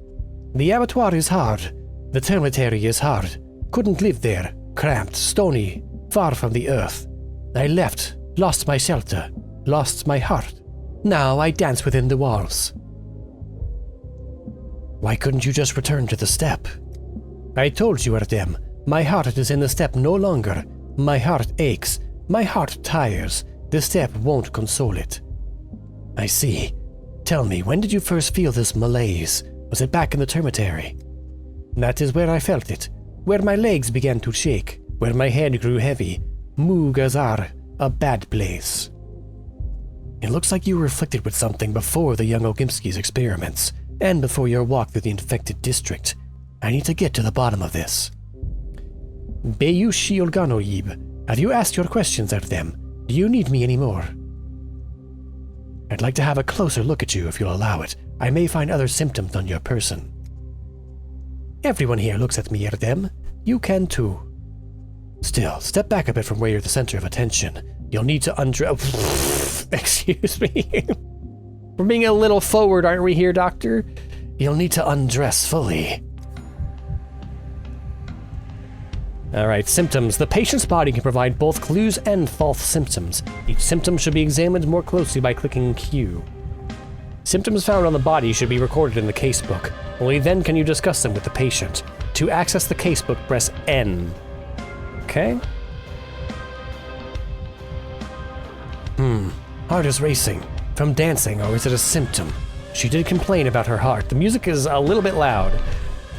The abattoir is hard. The cemetery is hard. Couldn't live there. Cramped, stony, far from the earth. I left, lost my shelter, lost my heart. Now I dance within the walls. Why couldn't you just return to the steppe? I told you, Erdem, my heart is in the steppe no longer. My heart aches. My heart tires. The steppe won't console it. I see. Tell me, when did you first feel this malaise? Was it back in the termitary? That is where I felt it. Where my legs began to shake. Where my head grew heavy. Mugazar, a bad place. It looks like you were afflicted with something before the young Ogimski's experiments, and before your walk through the infected district. I need to get to the bottom of this. Beyushi Olganoyib, have you asked your questions at them? Do you need me anymore? I'd like to have a closer look at you if you'll allow it. I may find other symptoms on your person. Everyone here looks at me, Erdem. You can too. Still, step back a bit from where you're the center of attention. You'll need to undress. Excuse me. We're being a little forward, aren't we here, Doctor? You'll need to undress fully. Alright, symptoms. The patient's body can provide both clues and false symptoms. Each symptom should be examined more closely by clicking Q. Symptoms found on the body should be recorded in the casebook. Only then can you discuss them with the patient. To access the casebook, press N. Okay. Heart is racing. From dancing, or is it a symptom? She did complain about her heart. The music is a little bit loud.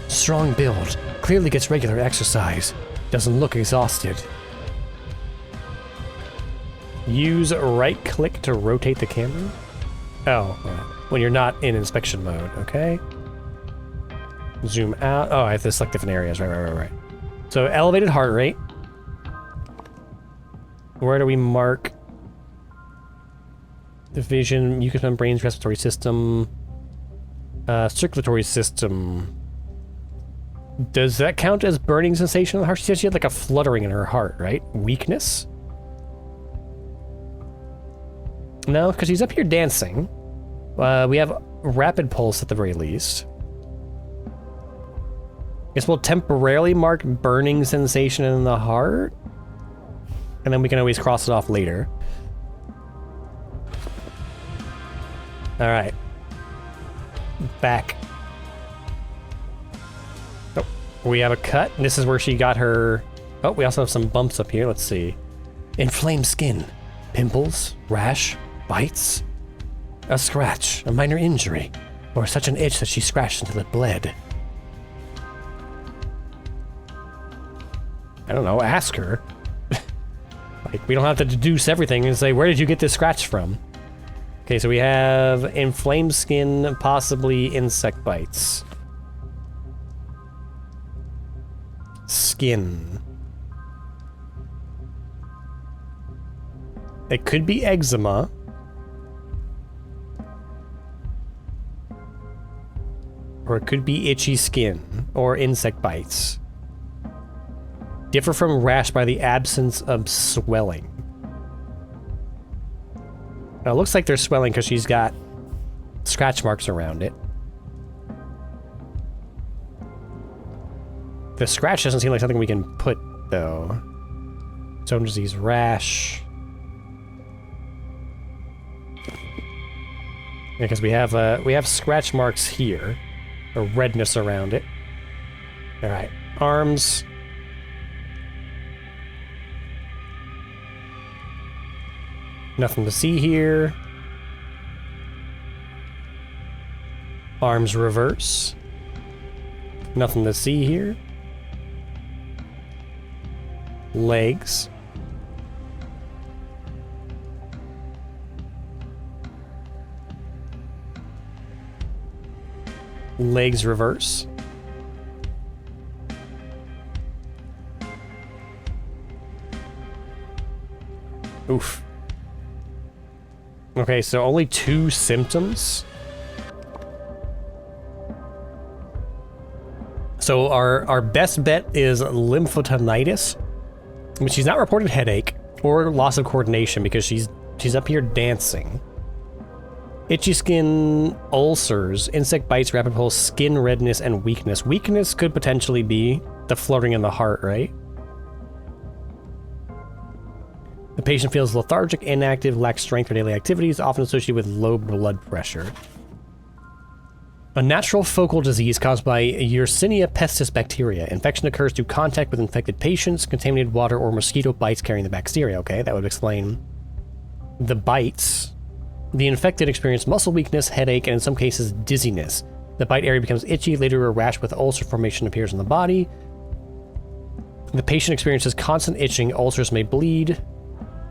Strong build. Clearly gets regular exercise. Doesn't look exhausted. Use right click to rotate the camera? Oh, when you're not in inspection mode, okay. Zoom out. Oh, I have to select different areas. Right. So elevated heart rate. Where do we mark? The vision, mucous membranes, respiratory system, circulatory system. Does that count as burning sensation in the heart? She said she had like a fluttering in her heart, right? Weakness? No, because she's up here dancing. We have rapid pulse at the very least. Guess we'll temporarily mark burning sensation in the heart. And then we can always cross it off later. Alright. Back. Oh, we have a cut. This is where she got her... Oh, we also have some bumps up here. Let's see. Inflamed skin. Pimples. Rash. Bites. A scratch. A minor injury. Or such an itch that she scratched until it bled. I don't know. Ask her. Like, we don't have to deduce everything and say, where did you get this scratch from? Okay, so we have inflamed skin, possibly insect bites. Skin. It could be eczema. Or it could be itchy skin, or insect bites. Differ from rash by the absence of swelling. Now, it looks like they're swelling because she's got scratch marks around it. The scratch doesn't seem like something we can put, though. Stone disease, rash. Yeah, because we have scratch marks here, or redness around it. All right, arms. Nothing to see here. Arms reverse. Nothing to see here. Legs. Legs reverse. Oof. Okay, so only 2 symptoms. So our best bet is lymphotonitis, but she's not reported headache or loss of coordination because she's up here dancing. Itchy skin, ulcers, insect bites, rapid pulse, skin redness, and weakness. Weakness could potentially be the fluttering in the heart, right? The patient feels lethargic, inactive, lacks strength for daily activities, often associated with low blood pressure. A natural focal disease caused by Yersinia pestis bacteria. Infection occurs through contact with infected patients, contaminated water, or mosquito bites carrying the bacteria. Okay, that would explain the bites. The infected experience muscle weakness, headache, and in some cases dizziness. The bite area becomes itchy, later a rash with ulcer formation appears in the body. The patient experiences constant itching, ulcers may bleed.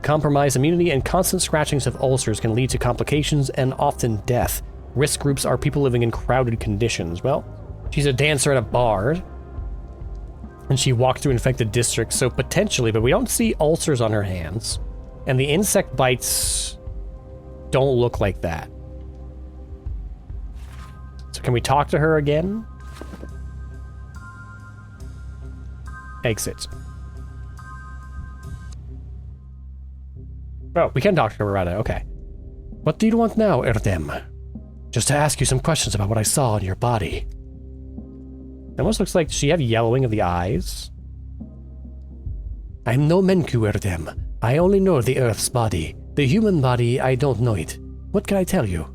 Compromised immunity and constant scratchings of ulcers can lead to complications and often death. Risk groups are people living in crowded conditions. Well, she's a dancer at a bar, and she walked through infected districts, so potentially, but we don't see ulcers on her hands. And the insect bites don't look like that. So can we talk to her again? Exit. Oh, we can talk to her, rather. Okay. What do you want now, Erdem? Just to ask you some questions about what I saw in your body. It almost looks like, does she have yellowing of the eyes? I'm no Menku, Erdem. I only know the Earth's body. The human body, I don't know it. What can I tell you?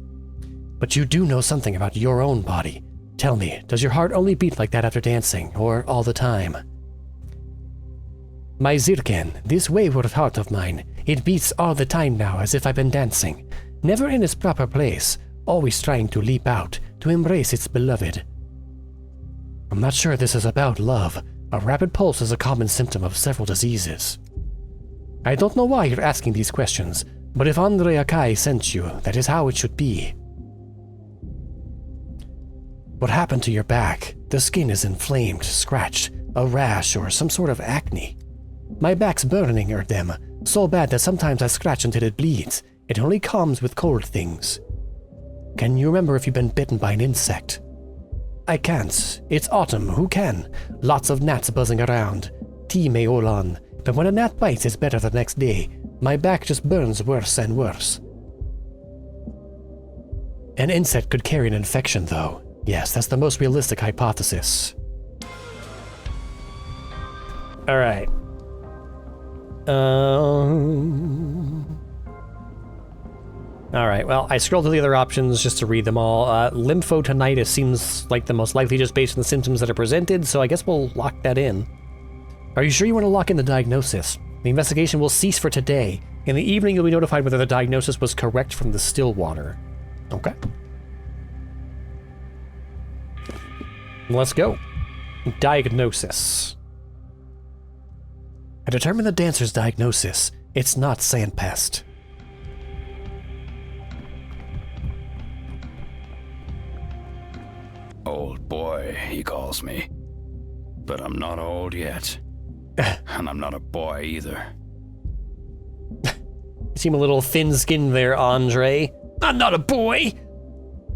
But you do know something about your own body. Tell me, does your heart only beat like that after dancing, or all the time? My Zirken, this wayward heart of mine, it beats all the time now as if I've been dancing. Never in its proper place, always trying to leap out, to embrace its beloved. I'm not sure this is about love. A rapid pulse is a common symptom of several diseases. I don't know why you're asking these questions, but if Andre Akai sent you, that is how it should be. What happened to your back? The skin is inflamed, scratched, a rash, or some sort of acne. My back's burning, Erdem, so bad that sometimes I scratch until it bleeds. It only calms with cold things. Can you remember if you've been bitten by an insect? I can't. It's autumn, who can? Lots of gnats buzzing around. Tea may hold on, but when a gnat bites, it's better the next day. My back just burns worse and worse. An insect could carry an infection, though. Yes, that's the most realistic hypothesis. Alright. Alright, well, I scrolled through the other options just to read them all. Lymphotonitis seems like the most likely just based on the symptoms that are presented, so I guess we'll lock that in. Are you sure you want to lock in the diagnosis? The investigation will cease for today. In the evening, you'll be notified whether the diagnosis was correct from the still water. Okay. Let's go. Diagnosis. I determined the dancer's diagnosis. It's not sandpest. Old boy, he calls me. But I'm not old yet. And I'm not a boy either. You seem a little thin-skinned there, Andre. I'm not a boy!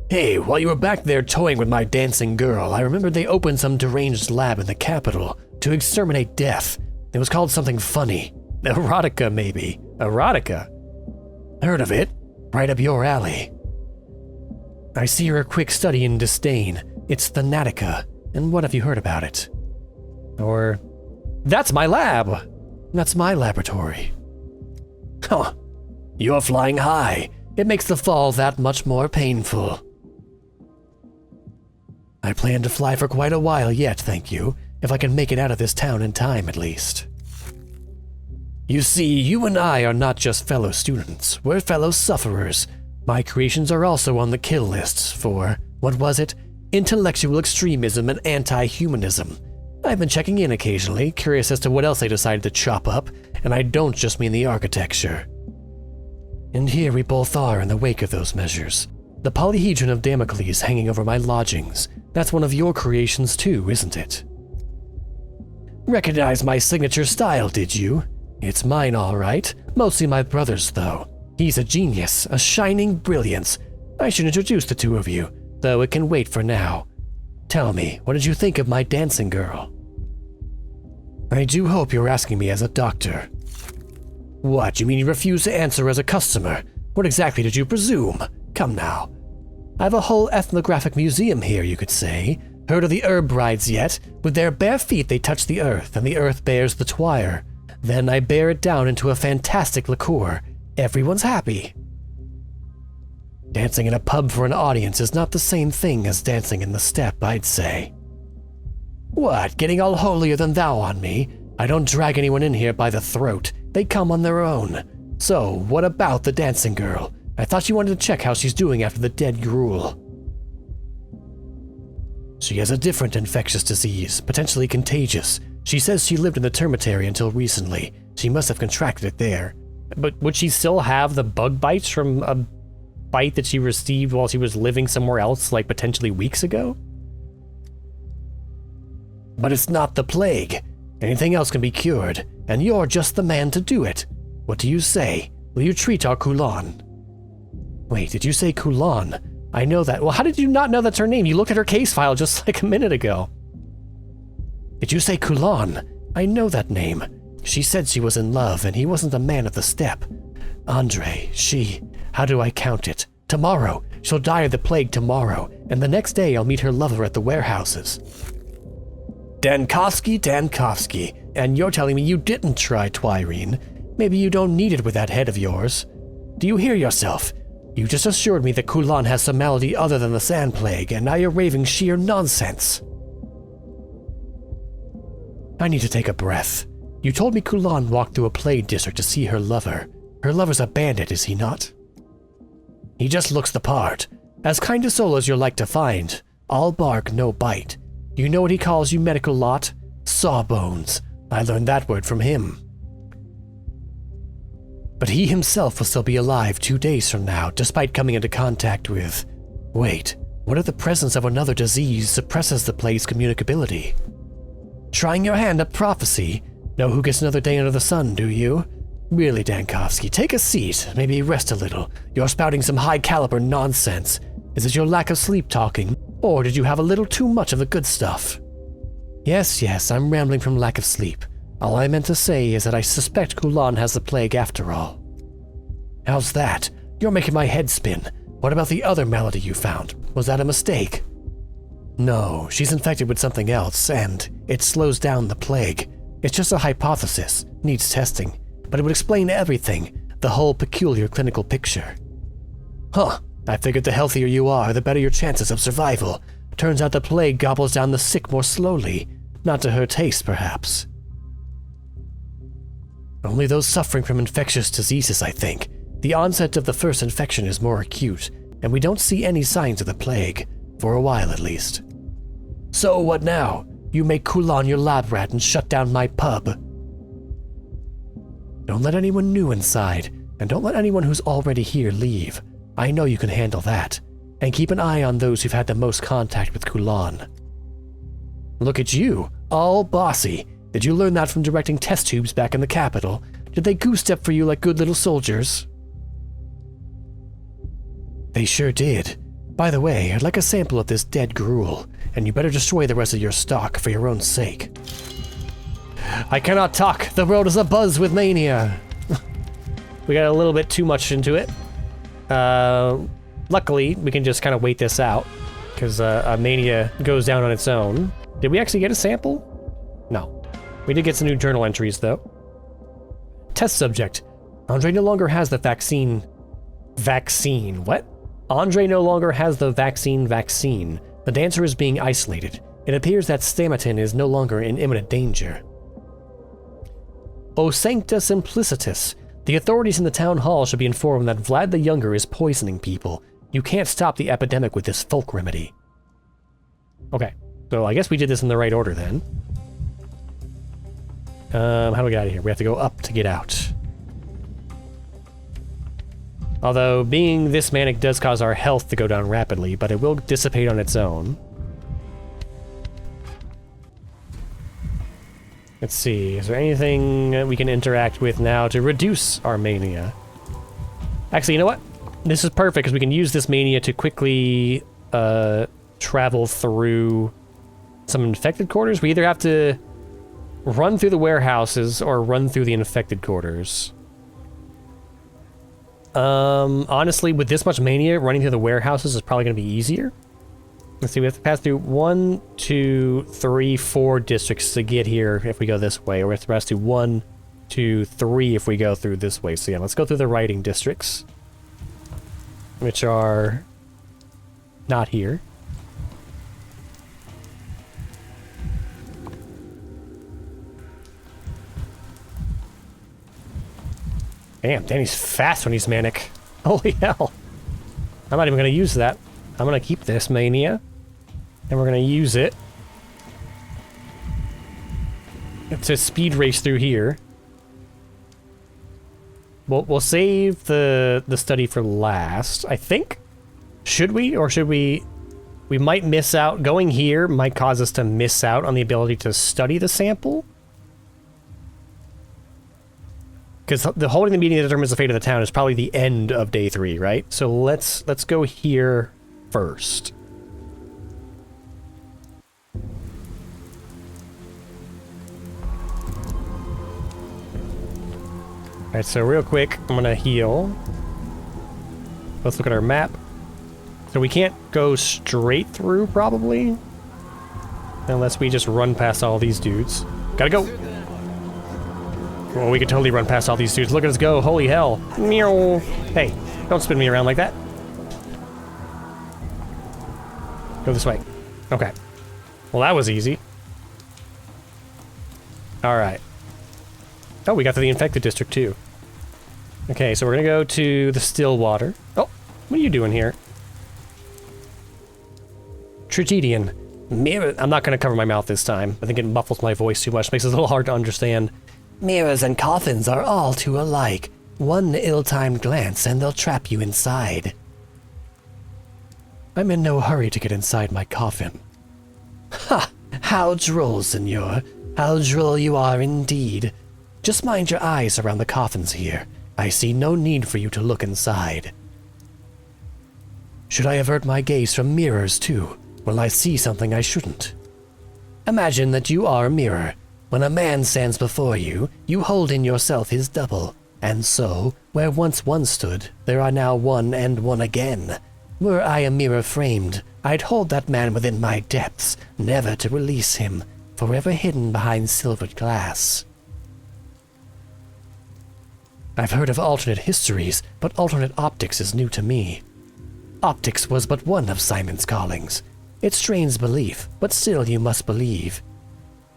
Hey, while you were back there toying with my dancing girl, I remembered they opened some deranged lab in the capital to exterminate death. It was called something funny. Erotica, maybe. Erotica? Heard of it? Right up your alley. I see you're a quick study in disdain. It's the Natica, and what have you heard about it? Or, that's my lab! That's my laboratory. Huh. You're flying high. It makes the fall that much more painful. I plan to fly for quite a while yet, thank you, if I can make it out of this town in time at least. You see, you and I are not just fellow students, we're fellow sufferers. My creations are also on the kill lists for What was it? Intellectual extremism and anti-humanism. I've been checking in occasionally, curious as to what else they decided to chop up, and I don't just mean the architecture. And here we both are in the wake of those measures. The polyhedron of Damocles hanging over my lodgings. That's one of your creations too, isn't it? Recognize my signature style, did you? It's mine, all right. Mostly my brother's, though. He's a genius, a shining brilliance. I should introduce the two of you, though it can wait for now. Tell me, what did you think of my dancing girl? I do hope you're asking me as a doctor. What, you mean you refuse to answer as a customer? What exactly did you presume? Come now. I have a whole ethnographic museum here, you could say. Heard of the herb brides yet? With their bare feet they touch the earth, and the earth bears the twire. Then I bear it down into a fantastic liqueur. Everyone's happy. Dancing in a pub for an audience is not the same thing as dancing in the steppe, I'd say. What, getting all holier than thou on me? I don't drag anyone in here by the throat. They come on their own. So, what about the dancing girl? I thought you wanted to check how she's doing after the dead gruel. She has a different infectious disease, potentially contagious. She says she lived in the termitary until recently. She must have contracted it there. But would she still have the bug bites from a bite that she received while she was living somewhere else, like potentially weeks ago? But it's not the plague. Anything else can be cured, and you're just the man to do it. What do you say? Will you treat our Kulan? Wait, did you say Kulan? I know that. Well, how did you not know that's her name? You looked at her case file just like a minute ago. Did you say Kulan? I know that name. She said she was in love, and he wasn't a man of the steppe. Andre, how do I count it? Tomorrow. She'll die of the plague tomorrow, and the next day I'll meet her lover at the warehouses. Dankovsky, and you're telling me you didn't try Twirine. Maybe you don't need it with that head of yours. Do you hear yourself? You just assured me that Kulan has some malady other than the sand plague, and now you're raving sheer nonsense. I need to take a breath. You told me Kulan walked through a plague district to see her lover. Her lover's a bandit, is he not? He just looks the part. As kind a soul as you're like to find. All bark, no bite. You know what he calls you medical lot? Sawbones. I learned that word from him. But he himself will still be alive 2 days from now, despite coming into contact with... Wait, what if the presence of another disease suppresses the plague's communicability? Trying your hand at prophecy? Know who gets another day under the sun, do you? Really, Dankovsky, take a seat, maybe rest a little. You're spouting some high-caliber nonsense. Is it your lack of sleep talking, or did you have a little too much of the good stuff? Yes, I'm rambling from lack of sleep. All I meant to say is that I suspect Kulan has the plague after all. How's that? You're making my head spin. What about the other malady you found? Was that a mistake? No, she's infected with something else, and it slows down the plague. It's just a hypothesis, needs testing, but it would explain everything, the whole peculiar clinical picture. Huh, I figured the healthier you are, the better your chances of survival. Turns out the plague gobbles down the sick more slowly, not to her taste, perhaps. Only those suffering from infectious diseases, I think. The onset of the first infection is more acute, and we don't see any signs of the plague, for a while at least. So what now? You make Kulan your lab rat and shut down my pub. Don't let anyone new inside, and don't let anyone who's already here leave. I know you can handle that. And keep an eye on those who've had the most contact with Kulan. Look at you, all bossy. Did you learn that from directing test tubes back in the capital? Did they goose-step for you like good little soldiers? They sure did. By the way, I'd like a sample of this dead gruel, and you better destroy the rest of your stock for your own sake. I cannot talk. The world is abuzz with mania. We got a little bit too much into it. Luckily, we can just kind of wait this out, because a mania goes down on its own. Did we actually get a sample? No. We did get some new journal entries, though. Test subject. Andre no longer has the vaccine. Vaccine? What? Andre no longer has the vaccine. The dancer is being isolated. It appears that Stamatin is no longer in imminent danger. O Sancta Simplicitus. The authorities in the town hall should be informed that Vlad the Younger is poisoning people. You can't stop the epidemic with this folk remedy. Okay, so I guess we did this in the right order then. How do we get out of here? We have to go up to get out. Although, being this manic does cause our health to go down rapidly, but it will dissipate on its own. Let's see, is there anything that we can interact with now to reduce our mania? Actually, you know what? This is perfect, because we can use this mania to quickly travel through some infected quarters. We either have to run through the warehouses or run through the infected quarters. Honestly, with this much mania, running through the warehouses is probably going to be easier. Let's see, we have to pass through 1, 2, 3, 4 districts to get here if we go this way. Or we have to pass through 1, 2, 3 if we go through this way. So yeah, let's go through the writing districts, which are not here. Damn, Danny's fast when he's manic. Holy hell. I'm not even going to use that. I'm going to keep this mania, and we're going to use it to speed race through here. We'll save the study for last, I think. Should we? Or should we... We might miss out. Going here might cause us to miss out on the ability to study the sample. Because the holding the meeting that determines the fate of the town is probably the end of day 3, right? So let's go here first. Alright, so real quick, I'm gonna heal. Let's look at our map. So we can't go straight through, probably. Unless we just run past all these dudes. Gotta go! Well, we could totally run past all these dudes. Look at us go. Holy hell. Meow. Hey, don't spin me around like that. Go this way. Okay. Well, that was easy. Alright. Oh, we got to the infected district, too. Okay, so we're gonna go to the Stillwater. Oh, what are you doing here? Tragedian. I'm not gonna cover my mouth this time. I think it muffles my voice too much. Makes it a little hard to understand. Mirrors and coffins are all too alike. One ill-timed glance and they'll trap you inside. I'm in no hurry to get inside my coffin. Ha! How droll, senor. How droll you are indeed. Just mind your eyes around the coffins here. I see no need for you to look inside. Should I avert my gaze from mirrors too? Will I see something I shouldn't? Imagine that you are a mirror. When a man stands before you, you hold in yourself his double. And so, where once one stood, there are now one and one again. Were I a mirror framed, I'd hold that man within my depths, never to release him, forever hidden behind silvered glass. I've heard of alternate histories, but alternate optics is new to me. Optics was but one of Simon's callings. It strains belief, but still you must believe.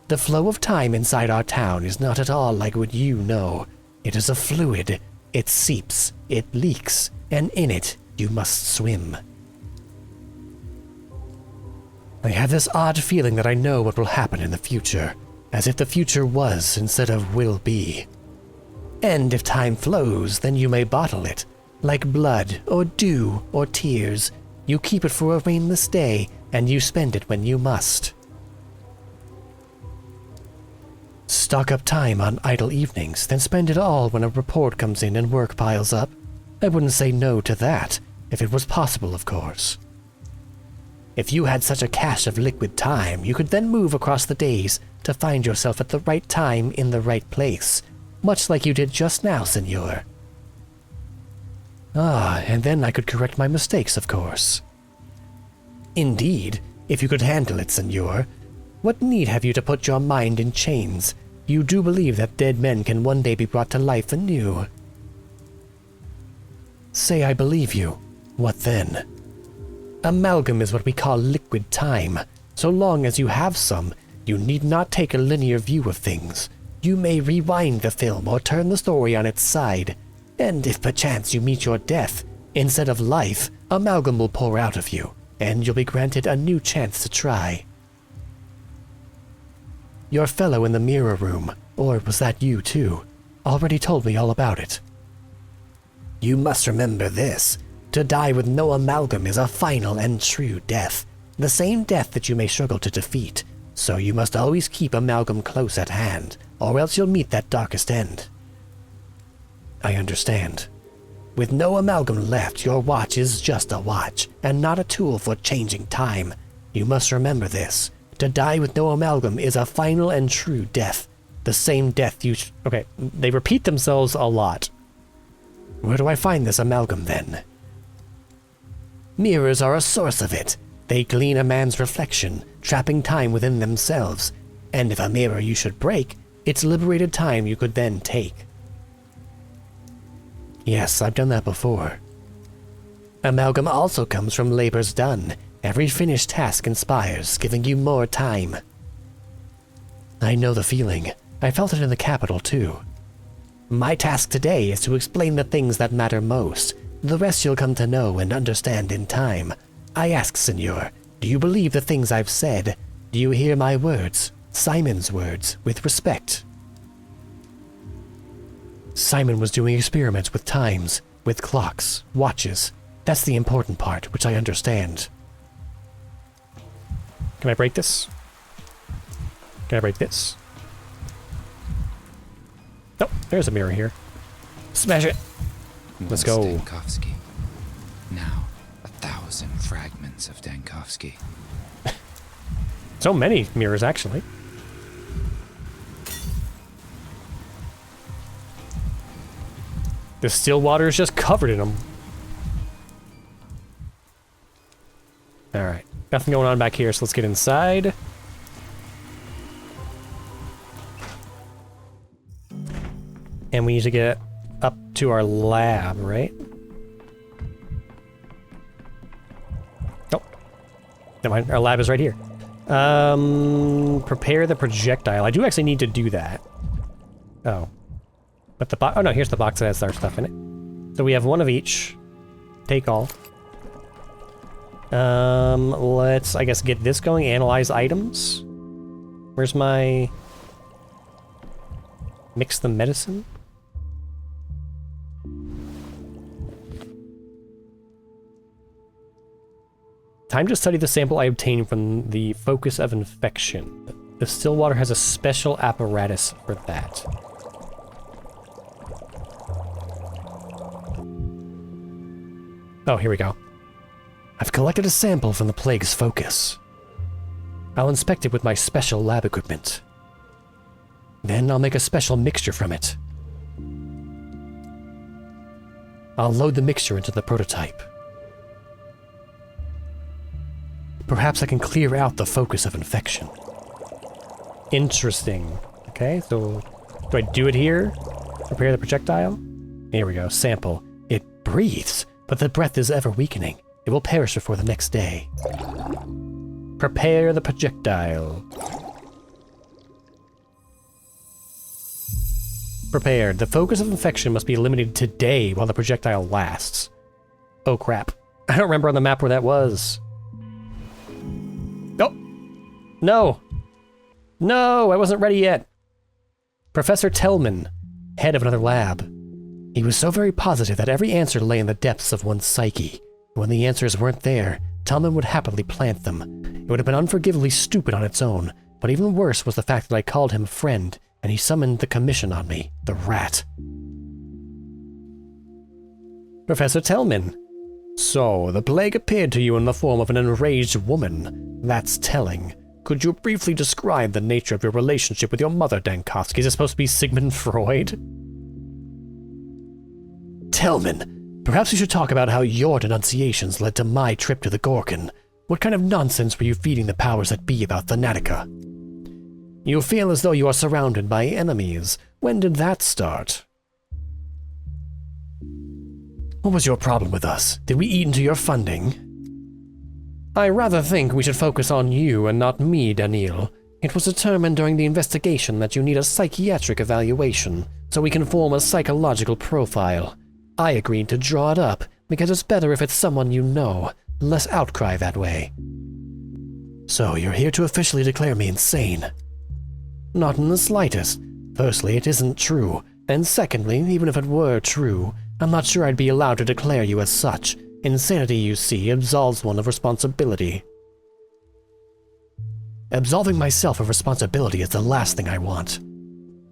The flow of time inside our town is not at all like what you know. It is a fluid. It seeps, it leaks, and in it you must swim. I have this odd feeling that I know what will happen in the future, as if the future was instead of will be. And if time flows, then you may bottle it. Like blood, or dew, or tears. You keep it for a rainless day, and you spend it when you must. Stock up time on idle evenings, then spend it all when a report comes in and work piles up. I wouldn't say no to that, if it was possible, of course. If you had such a cache of liquid time, you could then move across the days to find yourself at the right time in the right place, much like you did just now, senor. Ah, and then I could correct my mistakes, of course. Indeed, if you could handle it, senor. What need have you to put your mind in chains? You do believe that dead men can one day be brought to life anew. Say I believe you. What then? Amalgam is what we call liquid time. So long as you have some, you need not take a linear view of things. You may rewind the film or turn the story on its side. And if perchance you meet your death, Instead of life, amalgam will pour out of you, and you'll be granted a new chance to try. Your fellow in the mirror room, or was that you too, already told me all about it. You must remember this. To die with no amalgam is a final and true death, the same death that you may struggle to defeat, so you must always keep amalgam close at hand, or else you'll meet that darkest end. I understand. With no amalgam left, your watch is just a watch, and not a tool for changing time. You must remember this. To die with no amalgam is a final and true death, the same death you Okay, they repeat themselves a lot. Where do I find this amalgam, then? Mirrors are a source of it. They glean a man's reflection, trapping time within themselves. And if a mirror you should break, it's liberated time you could then take. Yes, I've done that before. Amalgam also comes from labors done. Every finished task inspires, giving you more time. I know the feeling. I felt it in the capital, too. My task today is to explain the things that matter most. The rest you'll come to know and understand in time. I ask, Senor, do you believe the things I've said? Do you hear my words, Simon's words, with respect? Simon was doing experiments with times, with clocks, watches. That's the important part, which I understand. Can I break this? Can I break this? Oh, there's a mirror here. Smash it. Let's go. Dankovsky. Now, 1,000 fragments of Dankovsky. So many mirrors, actually. The still water is just covered in them. Alright. Nothing going on back here, so let's get inside. And we need to get up to our lab, right? Oh. Never mind, our lab is right here. Prepare the projectile. I do actually need to do that. Oh. But the box... Oh no, here's the box that has our stuff in it. So we have one of each. Take all. Let's, I guess, get this going. Analyze items. Where's my... Mix the medicine? Time to study the sample I obtained from the focus of infection. The still water has a special apparatus for that. Oh, here we go. I've collected a sample from the plague's focus. I'll inspect it with my special lab equipment. Then I'll make a special mixture from it. I'll load the mixture into the prototype. Perhaps I can clear out the focus of infection. Interesting. Okay, so do I do it here? Prepare the projectile? Here we go, sample. It breathes, but the breath is ever weakening. It will perish before the next day. Prepare the projectile. Prepared. The focus of infection must be eliminated today while the projectile lasts. Oh crap. I don't remember on the map where that was. Oh! No! No, I wasn't ready yet. Professor Tellman, head of another lab. He was so very positive that every answer lay in the depths of one's psyche. When the answers weren't there, Tellman would happily plant them. It would have been unforgivably stupid on its own, but even worse was the fact that I called him a friend, and he summoned the commission on me, the rat. Professor Tellman. So, the plague appeared to you in the form of an enraged woman. That's telling. Could you briefly describe the nature of your relationship with your mother, Dankovsky? Is it supposed to be Sigmund Freud? Tellman, perhaps we should talk about how your denunciations led to my trip to the Gorkin. What kind of nonsense were you feeding the powers that be about Thanatica? You feel as though you are surrounded by enemies. When did that start? What was your problem with us? Did we eat into your funding? I rather think we should focus on you and not me, Daniil. It was determined during the investigation that you need a psychiatric evaluation, so we can form a psychological profile. I agreed to draw it up, because it's better if it's someone you know, less outcry that way. So, you're here to officially declare me insane? Not in the slightest. Firstly, it isn't true, and secondly, even if it were true, I'm not sure I'd be allowed to declare you as such. Insanity, you see, absolves one of responsibility. Absolving myself of responsibility is the last thing I want.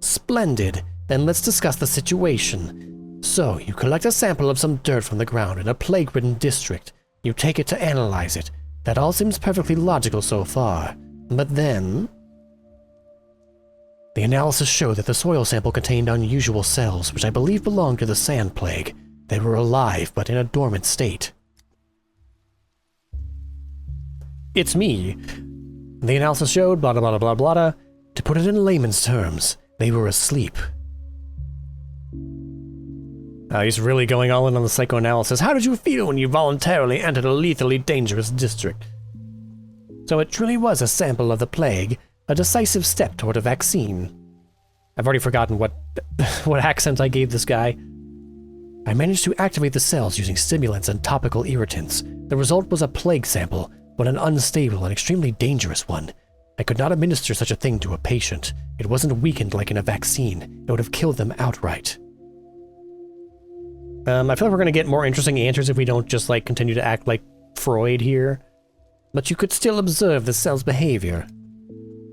Splendid. Then let's discuss the situation. So, you collect a sample of some dirt from the ground in a plague-ridden district. You take it to analyze it. That all seems perfectly logical so far. But then... the analysis showed that the soil sample contained unusual cells, which I believe belonged to the sand plague. They were alive, but in a dormant state. It's me. The analysis showed blah blah blah blah blah blah. To put it in layman's terms, they were asleep. He's really going all in on the psychoanalysis. How did you feel when you voluntarily entered a lethally dangerous district? So it truly was a sample of the plague, a decisive step toward a vaccine. I've already forgotten what accent I gave this guy. I managed to activate the cells using stimulants and topical irritants. The result was a plague sample, but an unstable and extremely dangerous one. I could not administer such a thing to a patient. It wasn't weakened like in a vaccine. It would have killed them outright. I feel like we're going to get more interesting answers if we don't just, continue to act like Freud here. But you could still observe the cell's behavior.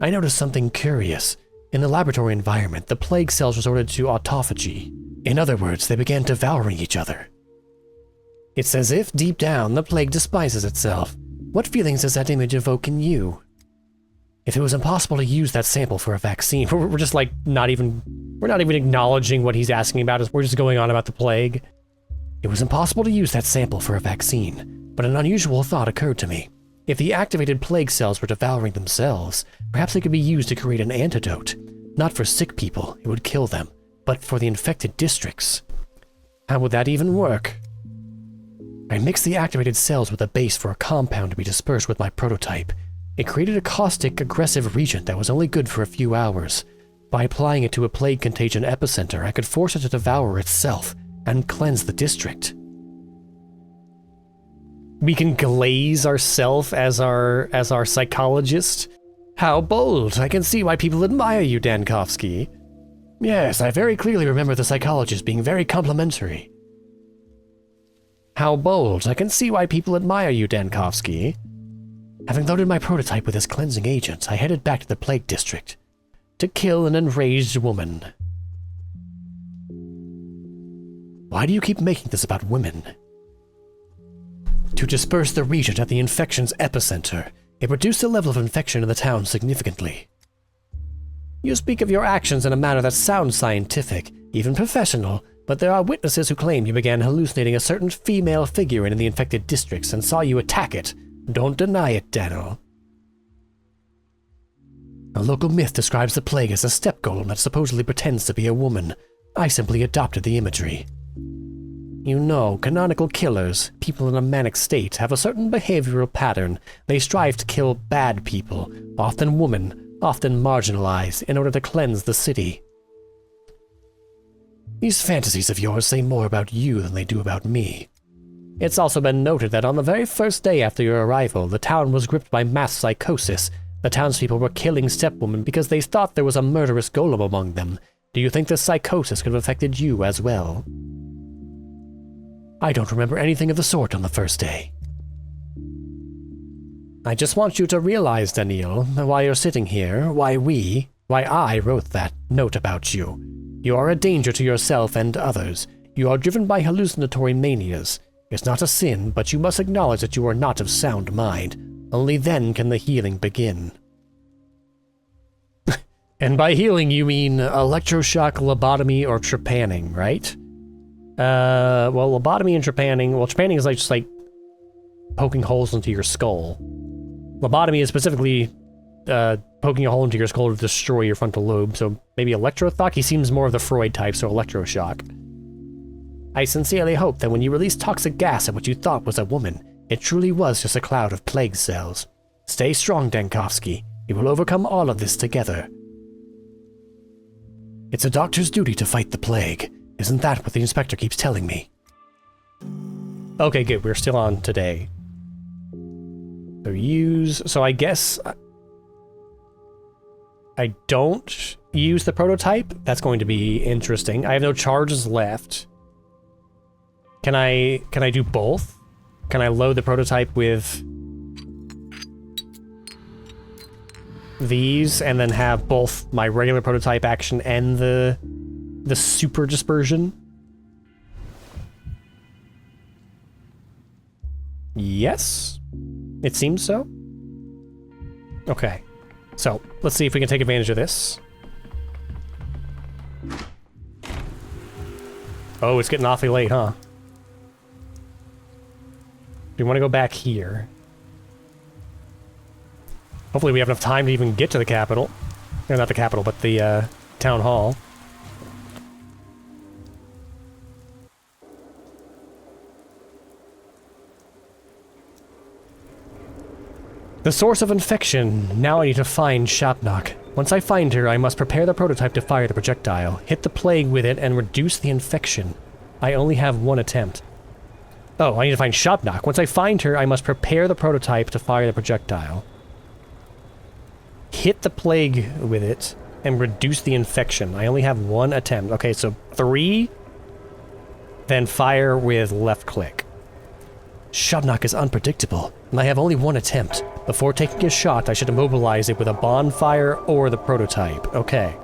I noticed something curious. In the laboratory environment, the plague cells resorted to autophagy. In other words, they began devouring each other. It's as if, deep down, the plague despises itself. What feelings does that image evoke in you? If it was impossible to use that sample for a vaccine, we're just not even acknowledging what he's asking about. We're just going on about the plague. It was impossible to use that sample for a vaccine, but an unusual thought occurred to me. If the activated plague cells were devouring themselves, perhaps they could be used to create an antidote. Not for sick people, it would kill them, but for the infected districts. How would that even work? I mixed the activated cells with a base for a compound to be dispersed with my prototype. It created a caustic, aggressive region that was only good for a few hours. By applying it to a plague contagion epicenter, I could force it to devour itself and cleanse the district. We can glaze ourselves as our psychologist? How bold! I can see why people admire you, Dankovsky. Yes, I very clearly remember the psychologist being very complimentary. How bold! I can see why people admire you, Dankovsky. Having loaded my prototype with this cleansing agent, I headed back to the plague district to kill an enraged woman. Why do you keep making this about women? To disperse the region at the infection's epicenter, it reduced the level of infection in the town significantly. You speak of your actions in a manner that sounds scientific, even professional, but there are witnesses who claim you began hallucinating a certain female figure in the infected districts and saw you attack it. Don't deny it, Daniel. A local myth describes the plague as a step golem that supposedly pretends to be a woman. I simply adopted the imagery. You know, canonical killers, people in a manic state, have a certain behavioral pattern. They strive to kill bad people, often women, often marginalized, in order to cleanse the city. These fantasies of yours say more about you than they do about me. It's also been noted that on the very first day after your arrival, the town was gripped by mass psychosis. The townspeople were killing stepwomen because they thought there was a murderous golem among them. Do you think this psychosis could have affected you as well? I don't remember anything of the sort on the first day. I just want you to realize, Daniil, why you're sitting here, why I wrote that note about you. You are a danger to yourself and others. You are driven by hallucinatory manias. It's not a sin, but you must acknowledge that you are not of sound mind. Only then can the healing begin. And by healing, you mean electroshock, lobotomy, or trepanning, right? Well, lobotomy and trepanning... Well, trepanning is just poking holes into your skull. Lobotomy is specifically poking a hole into your skull to destroy your frontal lobe, so maybe electroshock? He seems more of the Freud type, so electroshock. I sincerely hope that when you release toxic gas at what you thought was a woman, it truly was just a cloud of plague cells. Stay strong, Dankovsky. We will overcome all of this together. It's a doctor's duty to fight the plague. Isn't that what the inspector keeps telling me? Okay, good. We're still on today. So use... So I guess... I don't use the prototype. That's going to be interesting. I have no charges left. Can I do both? Can I load the prototype with these and then have both my regular prototype action and the super dispersion? Yes. It seems so. Okay. So, let's see if we can take advantage of this. Oh, it's getting awfully late, huh? We want to go back here. Hopefully we have enough time to even get to the capital. No, not the capital, but the town hall. The source of infection. Now I need to find Shopknock. Once I find her, I must prepare the prototype to fire the projectile, hit the plague with it, and reduce the infection. I only have one attempt. Oh, I need to find Shopknock. Once I find her, I must prepare the prototype to fire the projectile. Hit the plague with it, and reduce the infection. I only have one attempt. Okay, so 3, then fire with left click. Shopknock is unpredictable, and I have only one attempt. Before taking a shot, I should immobilize it with a bonfire or the prototype. Okay.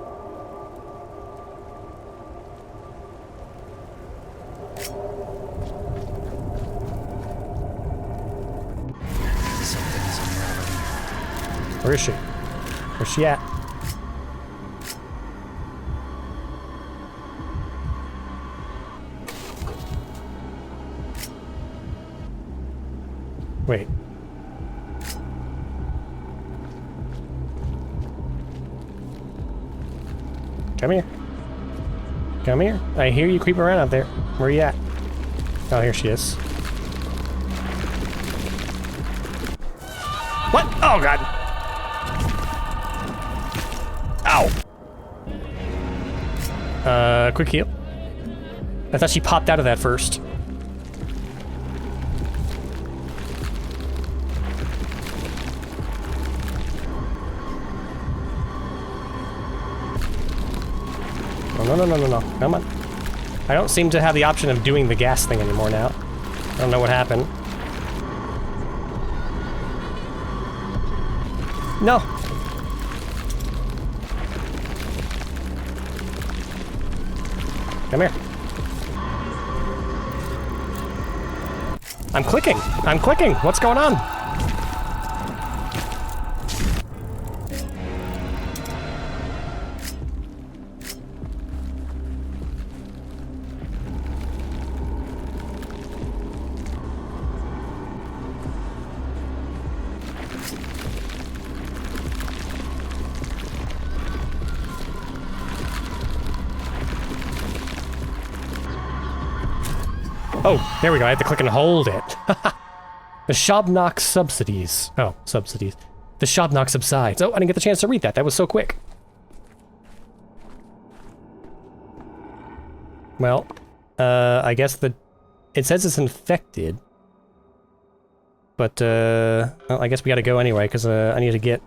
Something is unraveling. Where is she? Where's she at? Wait. Come here. Come here. I hear you creeping around out there. Where are you at? Oh, here she is. What? Oh, God. Ow. Quick heal. I thought she popped out of that first. No. Come on. I don't seem to have the option of doing the gas thing anymore now. I don't know what happened. No. Come here. I'm clicking. I'm clicking. What's going on? Oh, there we go. I had to click and hold it. The Shopknock subsidies. Oh, subsidies. The Shopknock subsides. Oh, I didn't get the chance to read that. That was so quick. Well, I guess it says it's infected. But, well, I guess we gotta go anyway, because I need to get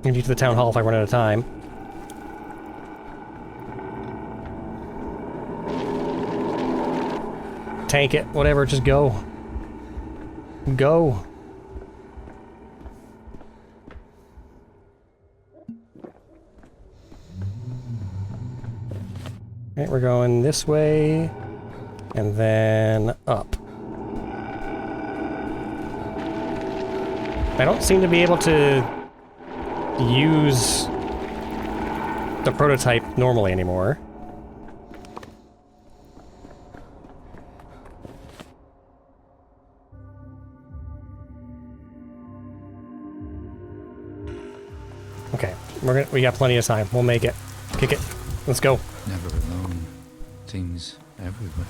to the town hall if I run out of time. Tank it, whatever, just go. Go. Okay, we're going this way, and then up. I don't seem to be able to use the prototype normally anymore. Okay, we got plenty of time. We'll make it. Kick it. Let's go. Never alone. Things everywhere.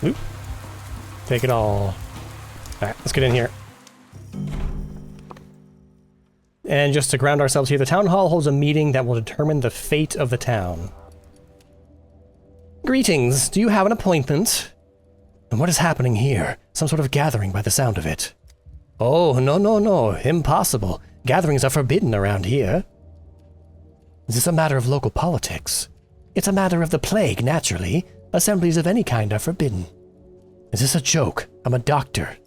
Oop. Take it all. Alright, let's get in here. And just to ground ourselves here, the town hall holds a meeting that will determine the fate of the town. Greetings, do you have an appointment? And what is happening here? Some sort of gathering by the sound of it. Oh, no, impossible. Gatherings are forbidden around here. Is this a matter of local politics? It's a matter of the plague, naturally. Assemblies of any kind are forbidden. Is this a joke? I'm a doctor.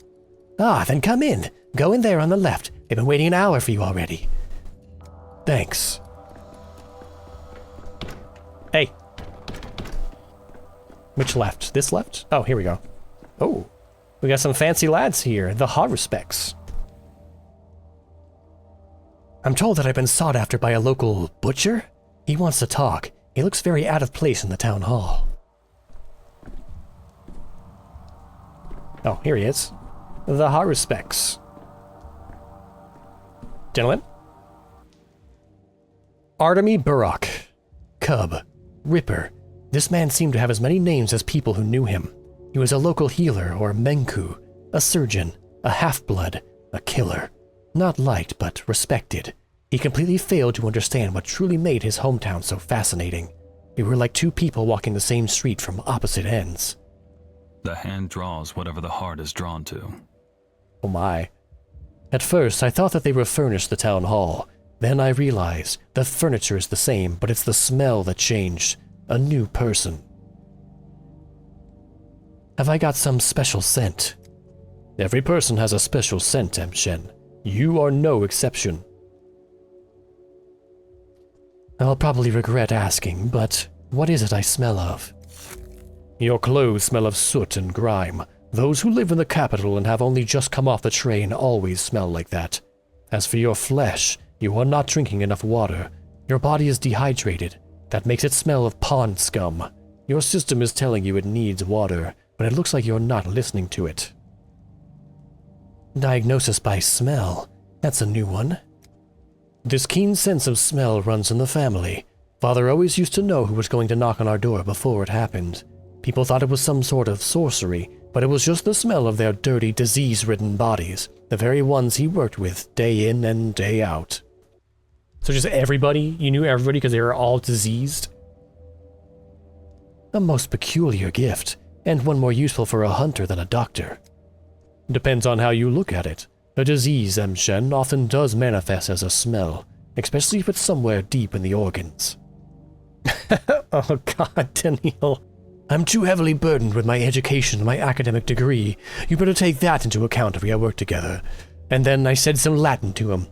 Ah, then come in. Go in there on the left. They've been waiting an hour for you already. Thanks. Hey. Which left? This left? Oh, here we go. Oh, we got some fancy lads here. The Haruspects. I'm told that I've been sought after by a local butcher. He wants to talk. He looks very out of place in the town hall. Oh, here he is. The Haruspects. Gentlemen. Artemy Burrock. Cub. Ripper. This man seemed to have as many names as people who knew him. He was a local healer or Menku, a surgeon, a half-blood, a killer. Not liked, but respected. He completely failed to understand what truly made his hometown so fascinating. We were like two people walking the same street from opposite ends. The hand draws whatever the heart is drawn to. Oh my. At first, I thought that they refurnished the town hall. Then I realized the furniture is the same, but it's the smell that changed. A new person. Have I got some special scent? Every person has a special scent, Emshen. You are no exception. I'll probably regret asking, but what is it I smell of? Your clothes smell of soot and grime. Those who live in the capital and have only just come off the train always smell like that. As for your flesh, you are not drinking enough water. Your body is dehydrated. That makes it smell of pond scum. Your system is telling you it needs water, but it looks like you're not listening to it. Diagnosis by smell. That's a new one. This keen sense of smell runs in the family. Father always used to know who was going to knock on our door before it happened. People thought it was some sort of sorcery, but it was just the smell of their dirty, disease-ridden bodies, the very ones he worked with day in and day out. So just everybody? You knew everybody because they were all diseased? A most peculiar gift, and one more useful for a hunter than a doctor. Depends on how you look at it. A disease, Emshen, often does manifest as a smell, especially if it's somewhere deep in the organs. Oh god, Daniel. I'm too heavily burdened with my education and my academic degree. You better take that into account if we work together. And then I said some Latin to him.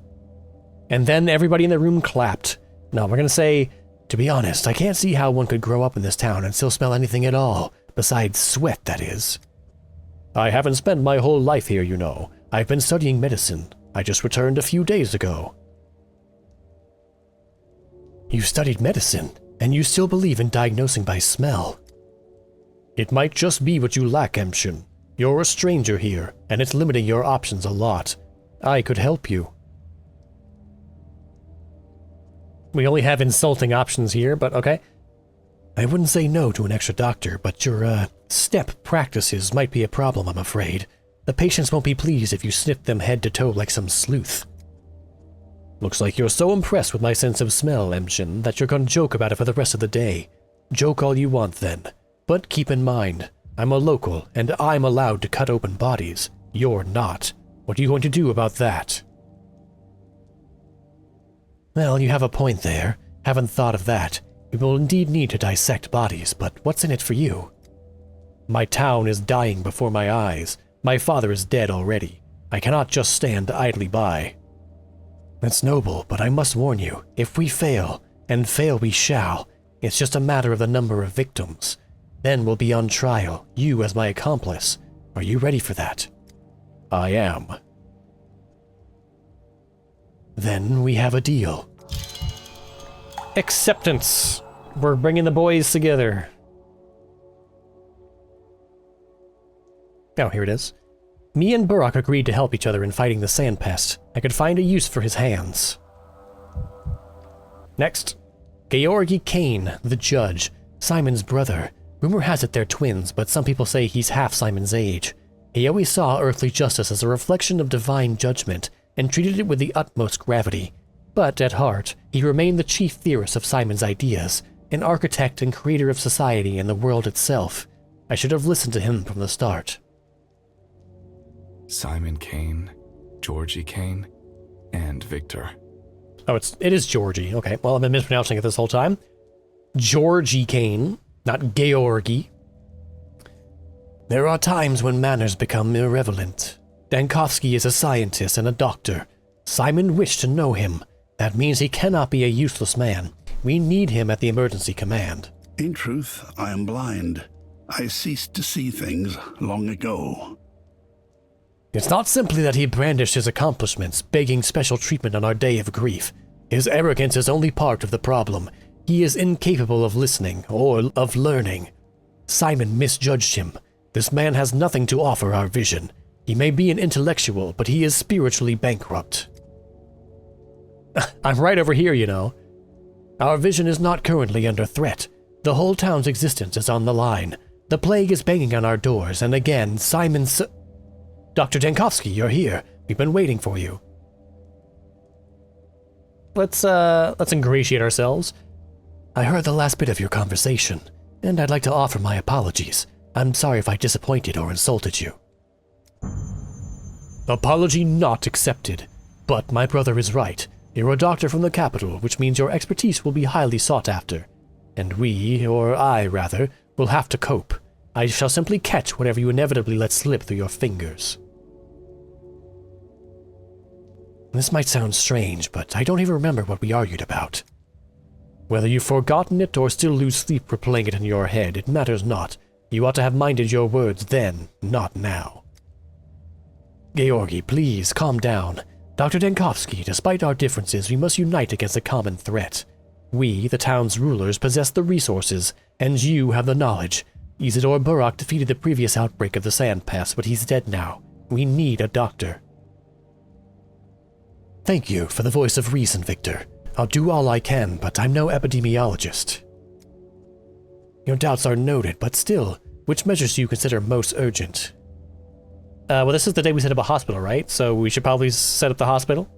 And then everybody in the room clapped. Now, we're gonna say, to be honest, I can't see how one could grow up in this town and still smell anything at all, besides sweat, that is. I haven't spent my whole life here, you know. I've been studying medicine. I just returned a few days ago. You studied medicine, and you still believe in diagnosing by smell. It might just be what you lack, Emshin. You're a stranger here, and it's limiting your options a lot. I could help you. We only have insulting options here, but okay. I wouldn't say no to an extra doctor, but your, step practices might be a problem, I'm afraid. The patients won't be pleased if you snip them head to toe like some sleuth. Looks like you're so impressed with my sense of smell, Emshin, that you're gonna joke about it for the rest of the day. Joke all you want, then. But keep in mind, I'm a local, and I'm allowed to cut open bodies. You're not. What are you going to do about that? Well, you have a point there. Haven't thought of that. We will indeed need to dissect bodies, but what's in it for you? My town is dying before my eyes. My father is dead already. I cannot just stand idly by. That's noble, but I must warn you, if we fail, and fail we shall, it's just a matter of the number of victims. Then we'll be on trial, you as my accomplice. Are you ready for that? I am. Then we have a deal. Acceptance. We're bringing the boys together. Oh, here it is. Me and Burrock agreed to help each other in fighting the sand pest. I could find a use for his hands. Next. Georgi Kane, the judge, Simon's brother. Rumor has it they're twins, but some people say he's half Simon's age. He always saw earthly justice as a reflection of divine judgment, and treated it with the utmost gravity. But at heart, he remained the chief theorist of Simon's ideas, an architect and creator of society and the world itself. I should have listened to him from the start. Simon Kane, Georgie Kane, and Victor. Oh, it is Georgie. Okay, well, I've been mispronouncing it this whole time. Georgie Kane, not Georgi. There are times when manners become irrelevant. Dankovsky is a scientist and a doctor. Simon wished to know him. That means he cannot be a useless man. We need him at the emergency command. In truth, I am blind. I ceased to see things long ago. It's not simply that he brandished his accomplishments, begging special treatment on our day of grief. His arrogance is only part of the problem. He is incapable of listening or of learning. Simon misjudged him. This man has nothing to offer our vision. He may be an intellectual, but he is spiritually bankrupt. I'm right over here, you know. Our vision is not currently under threat. The whole town's existence is on the line. The plague is banging on our doors, and again, Dr. Dankovsky, you're here. We've been waiting for you. Let's ingratiate ourselves. I heard the last bit of your conversation, and I'd like to offer my apologies. I'm sorry if I disappointed or insulted you. Apology not accepted. But my brother is right. You're a doctor from the capital, which means your expertise will be highly sought after. And we, or I rather, will have to cope. I shall simply catch whatever you inevitably let slip through your fingers. This might sound strange, but I don't even remember what we argued about. Whether you've forgotten it or still lose sleep replaying it in your head, it matters not. You ought to have minded your words then, not now. Georgi, please, calm down. Dr. Dankovsky, despite our differences, we must unite against a common threat. We, the town's rulers, possess the resources, and you have the knowledge. Isidore Burak defeated the previous outbreak of the Sand Pass, but he's dead now. We need a doctor. Thank you for the voice of reason, Victor. I'll do all I can, but I'm no epidemiologist. Your doubts are noted, but still, which measures do you consider most urgent? Well, this is the day we set up a hospital, right? So we should probably set up the hospital?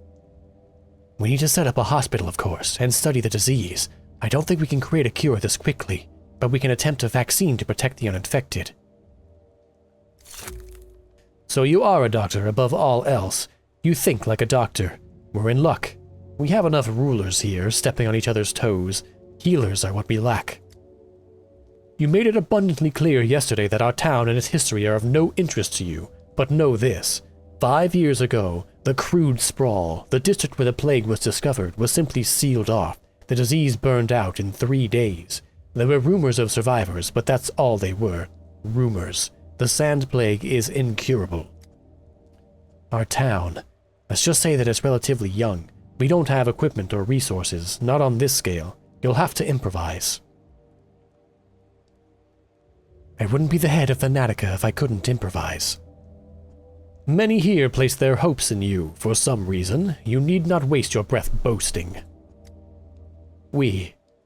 We need to set up a hospital, of course, and study the disease. I don't think we can create a cure this quickly, but we can attempt a vaccine to protect the uninfected. So you are a doctor above all else. You think like a doctor. We're in luck. We have enough rulers here, stepping on each other's toes. Healers are what we lack. You made it abundantly clear yesterday that our town and its history are of no interest to you. But know this, 5 years ago, the crude sprawl, the district where the plague was discovered, was simply sealed off. The disease burned out in 3 days. There were rumors of survivors, but that's all they were. Rumors. The sand plague is incurable. Our town. Let's just say that it's relatively young. We don't have equipment or resources, not on this scale. You'll have to improvise. I wouldn't be the head of Fanatica if I couldn't improvise. Many here place their hopes in you, for some reason. You need not waste your breath boasting.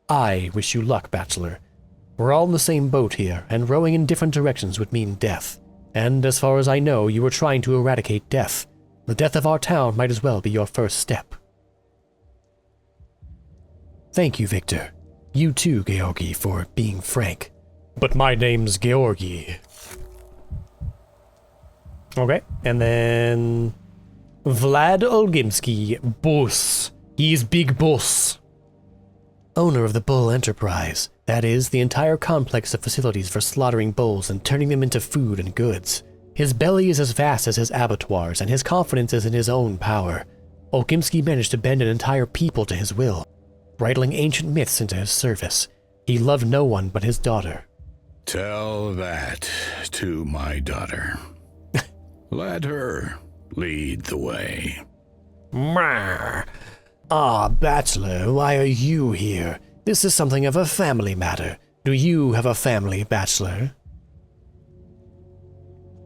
I wish you luck, Bachelor. We're all in the same boat here, and rowing in different directions would mean death. And as far as I know, you were trying to eradicate death. The death of our town might as well be your first step. Thank you, Victor. You too, Georgi, for being frank. But my name's Georgi. Okay, and then Vlad Olgimsky, boss. He's big boss. Owner of the Bull Enterprise, that is, the entire complex of facilities for slaughtering bulls and turning them into food and goods. His belly is as vast as his abattoirs, and his confidence is in his own power. Olgimsky managed to bend an entire people to his will, bridling ancient myths into his service. He loved no one but his daughter. Tell that to my daughter. Let her lead the way. Bachelor, why are you here? This is something of a family matter. Do you have a family, Bachelor?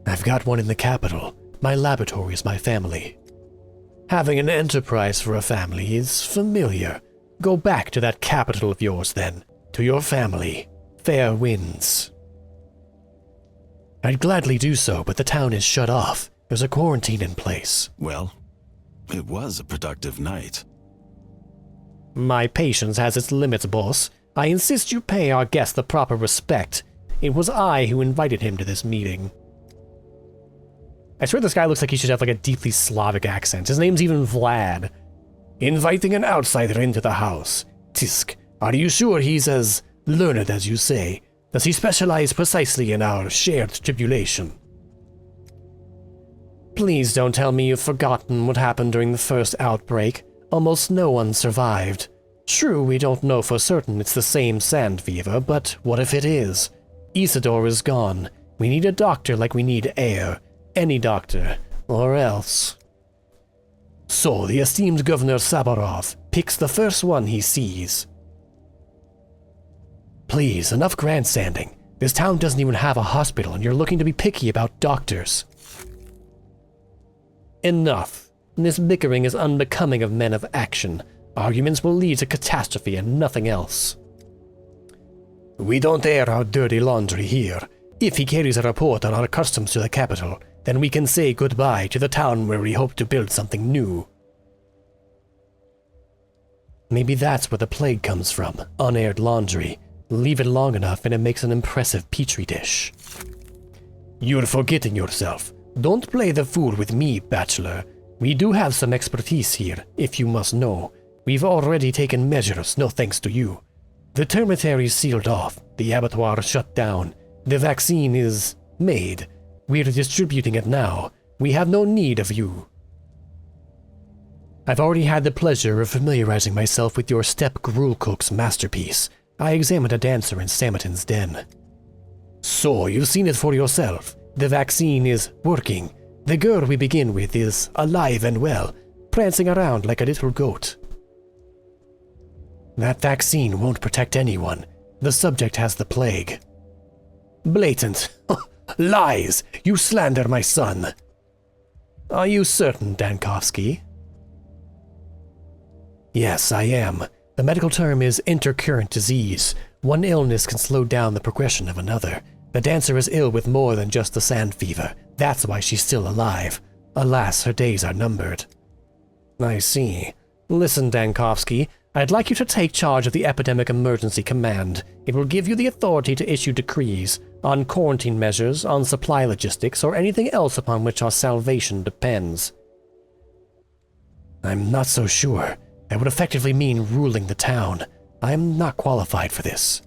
I've got one in the capital. My laboratory is my family. Having an enterprise for a family is familiar. Go back to that capital of yours, then. To your family. Fair winds. I'd gladly do so, but the town is shut off. There's a quarantine in place. Well, it was a productive night. My patience has its limits, boss. I insist you pay our guest the proper respect. It was I who invited him to this meeting. I swear this guy looks like he should have like a deeply Slavic accent. His name's even Vlad. Inviting an outsider into the house. Tisk, are you sure he's as learned as you say? Does he specialize precisely in our shared tribulation? Please don't tell me you've forgotten what happened during the first outbreak. Almost no one survived. True, we don't know for certain it's the same sand fever, but what if it is? Isidore is gone. We need a doctor like we need air. Any doctor. Or else. So, the esteemed Governor Sabarov picks the first one he sees. Please, enough grandstanding. This town doesn't even have a hospital, and you're looking to be picky about doctors. Enough. This bickering is unbecoming of men of action. Arguments will lead to catastrophe and nothing else. We don't air our dirty laundry here. If he carries a report on our customs to the capital, then we can say goodbye to the town where we hope to build something new. Maybe that's where the plague comes from, unaired laundry. Leave it long enough and it makes an impressive petri dish. You're forgetting yourself. Don't play the fool with me, bachelor. We do have some expertise here, if you must know. We've already taken measures, no thanks to you. The termitary's sealed off, the abattoir shut down. The vaccine is made. We're distributing it now. We have no need of you. I've already had the pleasure of familiarizing myself with your step gruel cook's masterpiece. I examined a dancer in Samatin's den. So, you've seen it for yourself. The vaccine is working. The girl we begin with is alive and well, prancing around like a little goat. That vaccine won't protect anyone. The subject has the plague. Blatant. Lies! You slander my son. Are you certain, Dankovsky? Yes, I am. The medical term is intercurrent disease. One illness can slow down the progression of another. The dancer is ill with more than just the sand fever. That's why she's still alive. Alas, her days are numbered. I see. Listen, Dankovsky, I'd like you to take charge of the Epidemic Emergency Command. It will give you the authority to issue decrees on quarantine measures, on supply logistics, or anything else upon which our salvation depends. I'm not so sure. That would effectively mean ruling the town. I am not qualified for this.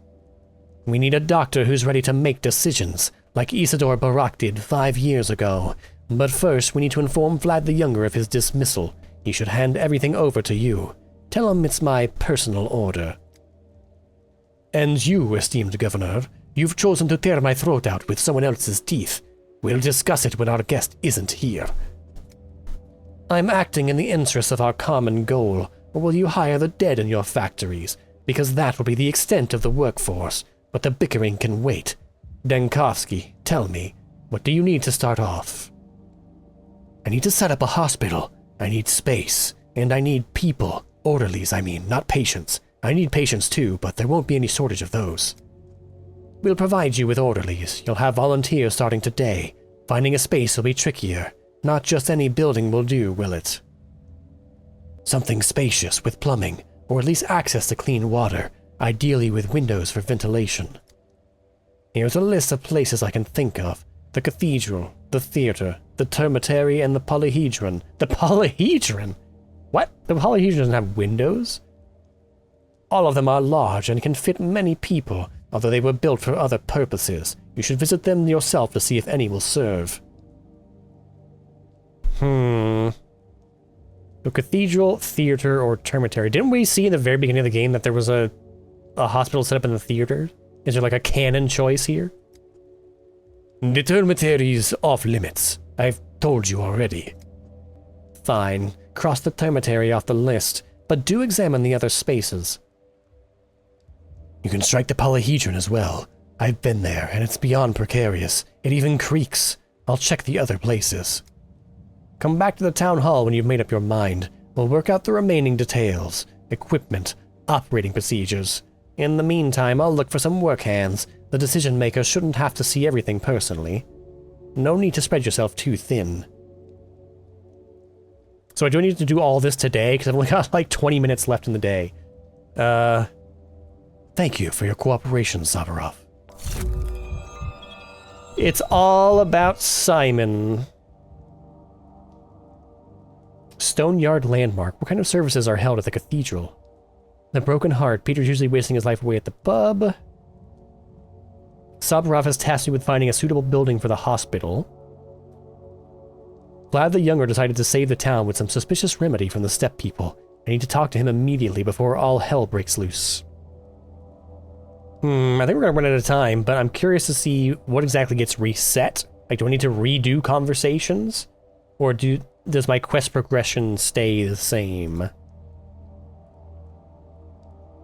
We need a doctor who's ready to make decisions, like Isidore Barak did 5 years ago. But first, we need to inform Vlad the Younger of his dismissal. He should hand everything over to you. Tell him it's my personal order. And you, esteemed Governor, you've chosen to tear my throat out with someone else's teeth. We'll discuss it when our guest isn't here. I'm acting in the interest of our common goal. Or will you hire the dead in your factories? Because that will be the extent of the workforce, but the bickering can wait. Dankovsky, tell me, what do you need to start off? I need to set up a hospital. I need space. And I need people. Orderlies, I mean, not patients. I need patients too, but there won't be any shortage of those. We'll provide you with orderlies. You'll have volunteers starting today. Finding a space will be trickier. Not just any building will do, will it? Something spacious with plumbing, or at least access to clean water, ideally with windows for ventilation. Here's a list of places I can think of. The cathedral, the theater, the termitary, and the polyhedron. The polyhedron? What? The polyhedron doesn't have windows? All of them are large and can fit many people, although they were built for other purposes. You should visit them yourself to see if any will serve. The cathedral, theater, or termitary. Didn't we see in the very beginning of the game that there was a hospital set up in the theater? Is there like a canon choice here? The termitary's off limits. I've told you already. Fine. Cross the termitary off the list, but do examine the other spaces. You can strike the polyhedron as well. I've been there, and it's beyond precarious. It even creaks. I'll check the other places. Come back to the town hall when you've made up your mind. We'll work out the remaining details. Equipment, operating procedures. In the meantime, I'll look for some work hands. The decision maker shouldn't have to see everything personally. No need to spread yourself too thin. So I do need to do all this today, because I've only got like 20 minutes left in the day. Thank you for your cooperation, Savarov. It's all about Simon. Stoneyard Landmark. What kind of services are held at the cathedral? The Broken Heart. Peter's usually wasting his life away at the pub. Savarov has tasked me with finding a suitable building for the hospital. Vlad the Younger decided to save the town with some suspicious remedy from the steppe people. I need to talk to him immediately before all hell breaks loose. I think we're gonna run out of time, but I'm curious to see what exactly gets reset. Like, do I need to redo conversations? Or does my quest progression stay the same? I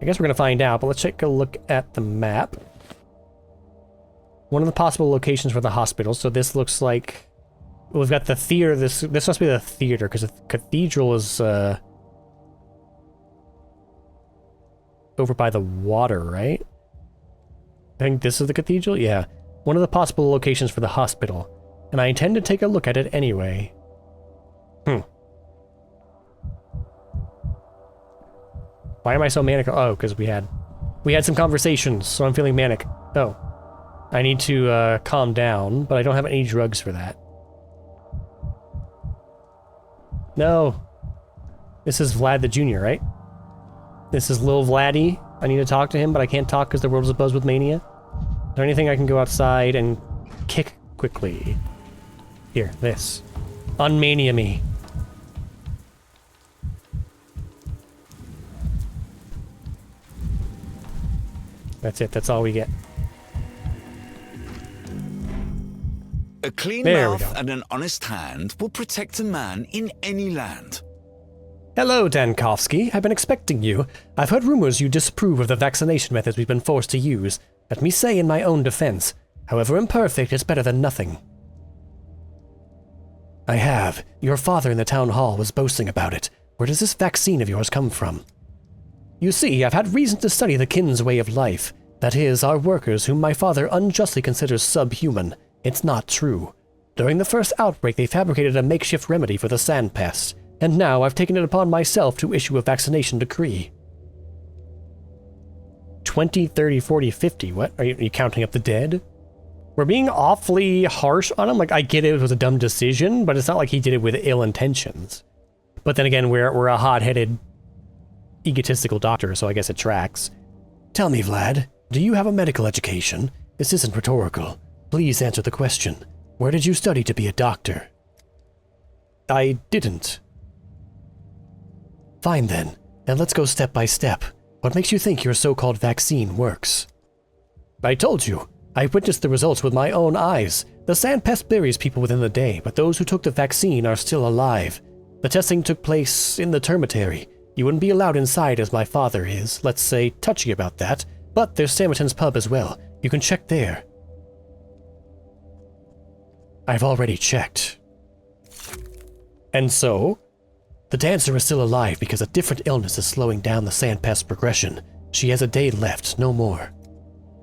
guess we're gonna find out, but let's take a look at the map. One of the possible locations for the hospital, so this looks like... Well, we've got the theater, this must be the theater, because the cathedral is, over by the water, right? I think this is the cathedral? Yeah. One of the possible locations for the hospital. And I intend to take a look at it anyway. Why am I so manic? Oh, because we had some conversations, so I'm feeling manic. Oh. I need to calm down, but I don't have any drugs for that. No. This is Vlad the Jr., right? This is Lil Vladdy. I need to talk to him, but I can't talk because the world is abuzz with mania. Is there anything I can go outside and kick quickly? Here, this. Unmania me. That's it, that's all we get. A clean There we mouth go. and an honest hand will protect a man in any land. Hello, Dankovsky. I've been expecting you. I've heard rumors you disapprove of the vaccination methods we've been forced to use. Let me say in my own defense, however imperfect, it's better than nothing. I have. Your father in the town hall was boasting about it. Where does this vaccine of yours come from? You see, I've had reason to study the kin's way of life. That is, our workers whom my father unjustly considers subhuman. It's not true. During the first outbreak, they fabricated a makeshift remedy for the sand pest. And now I've taken it upon myself to issue a vaccination decree. 20, 30, 40, 50. What? Are you counting up the dead? We're being awfully harsh on him. Like, I get it was a dumb decision, but it's not like he did it with ill intentions. But then again, we're a hot-headed, egotistical doctor, so I guess it tracks. Tell me, Vlad, do you have a medical education? This isn't rhetorical. Please answer the question. Where did you study to be a doctor? I didn't. Fine then, and let's go step by step. What makes you think your so-called vaccine works? I told you. I witnessed the results with my own eyes. The sand pest buries people within the day, but those who took the vaccine are still alive. The testing took place in the termitary. You wouldn't be allowed inside as my father is, let's say, touchy about that, but there's Samerton's pub as well. You can check there. I've already checked. And so? The dancer is still alive because a different illness is slowing down the sand pest progression. She has a day left, no more.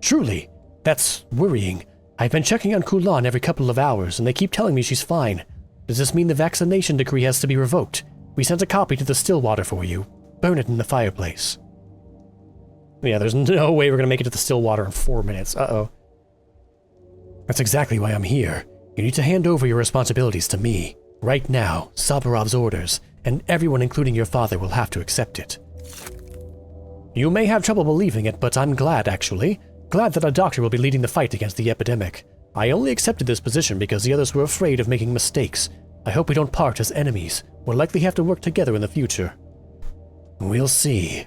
Truly, that's worrying. I've been checking on Kulan every couple of hours, and they keep telling me she's fine. Does this mean the vaccination decree has to be revoked? We sent a copy to the Stillwater for you. Burn it in the fireplace. Yeah, there's no way we're gonna make it to the Stillwater in 4 minutes. Uh-oh. That's exactly why I'm here. You need to hand over your responsibilities to me. Right now, Sabarov's orders, and everyone including your father will have to accept it. You may have trouble believing it, but I'm glad, actually. Glad that a doctor will be leading the fight against the epidemic. I only accepted this position because the others were afraid of making mistakes. I hope we don't part as enemies. We'll likely have to work together in the future. We'll see.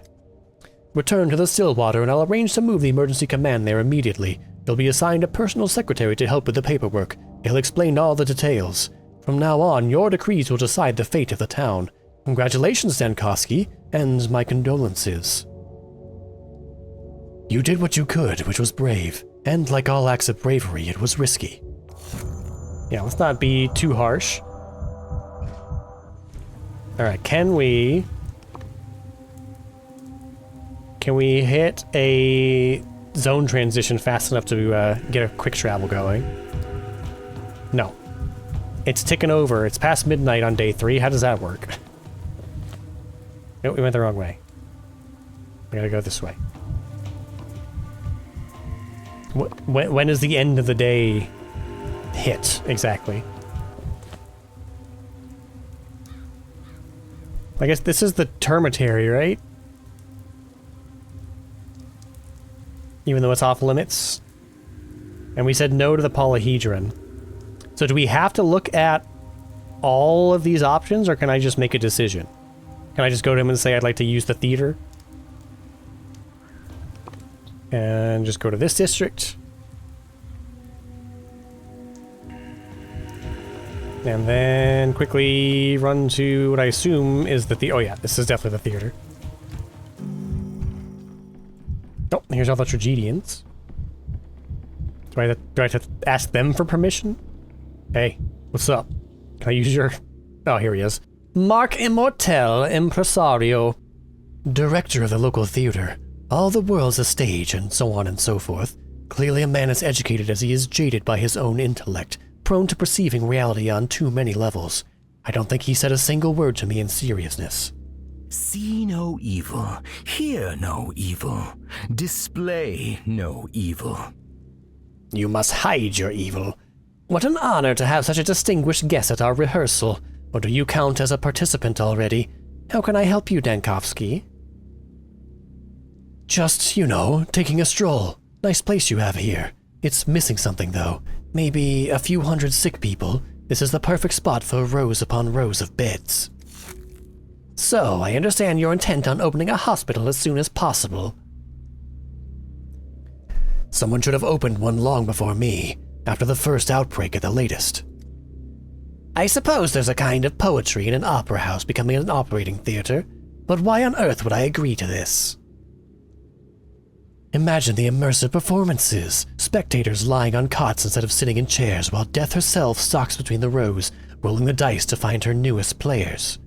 Return to the Stillwater and I'll arrange to move the emergency command there immediately. You'll be assigned a personal secretary to help with the paperwork. He'll explain all the details. From now on, your decrees will decide the fate of the town. Congratulations, Dankovsky, and my condolences. You did what you could, which was brave. And like all acts of bravery, it was risky. Yeah, let's not be too harsh. Alright, can we hit a zone transition fast enough to get a quick travel going? No. It's ticking over. It's past midnight on day 3. How does that work? Nope, we went the wrong way. I gotta go this way. When is the end of the day hit, exactly? I guess this is the termitary, right? Even though it's off limits. And we said no to the polyhedron. So do we have to look at all of these options, or can I just make a decision? Can I just go to him and say I'd like to use the theater? And just go to this district. And then quickly run to what I assume is the oh yeah, this is definitely the theater. Oh, here's all the tragedians. Do I have to ask them for permission? Hey, what's up? Can I use your... Oh, here he is. Mark Immortel, impresario. Director of the local theater. All the world's a stage, and so on and so forth. Clearly a man as educated as he is jaded by his own intellect, prone to perceiving reality on too many levels. I don't think he said a single word to me in seriousness. See no evil, hear no evil, display no evil. You must hide your evil. What an honor to have such a distinguished guest at our rehearsal. Or do you count as a participant already? How can I help you, Dankovsky? Just, you know, taking a stroll. Nice place you have here. It's missing something, though. Maybe a few hundred sick people. This is the perfect spot for rows upon rows of beds. So, I understand you're intent on opening a hospital as soon as possible. Someone should have opened one long before me, after the first outbreak at the latest. I suppose there's a kind of poetry in an opera house becoming an operating theater, but why on earth would I agree to this? Imagine the immersive performances, spectators lying on cots instead of sitting in chairs while Death herself stalks between the rows, rolling the dice to find her newest players.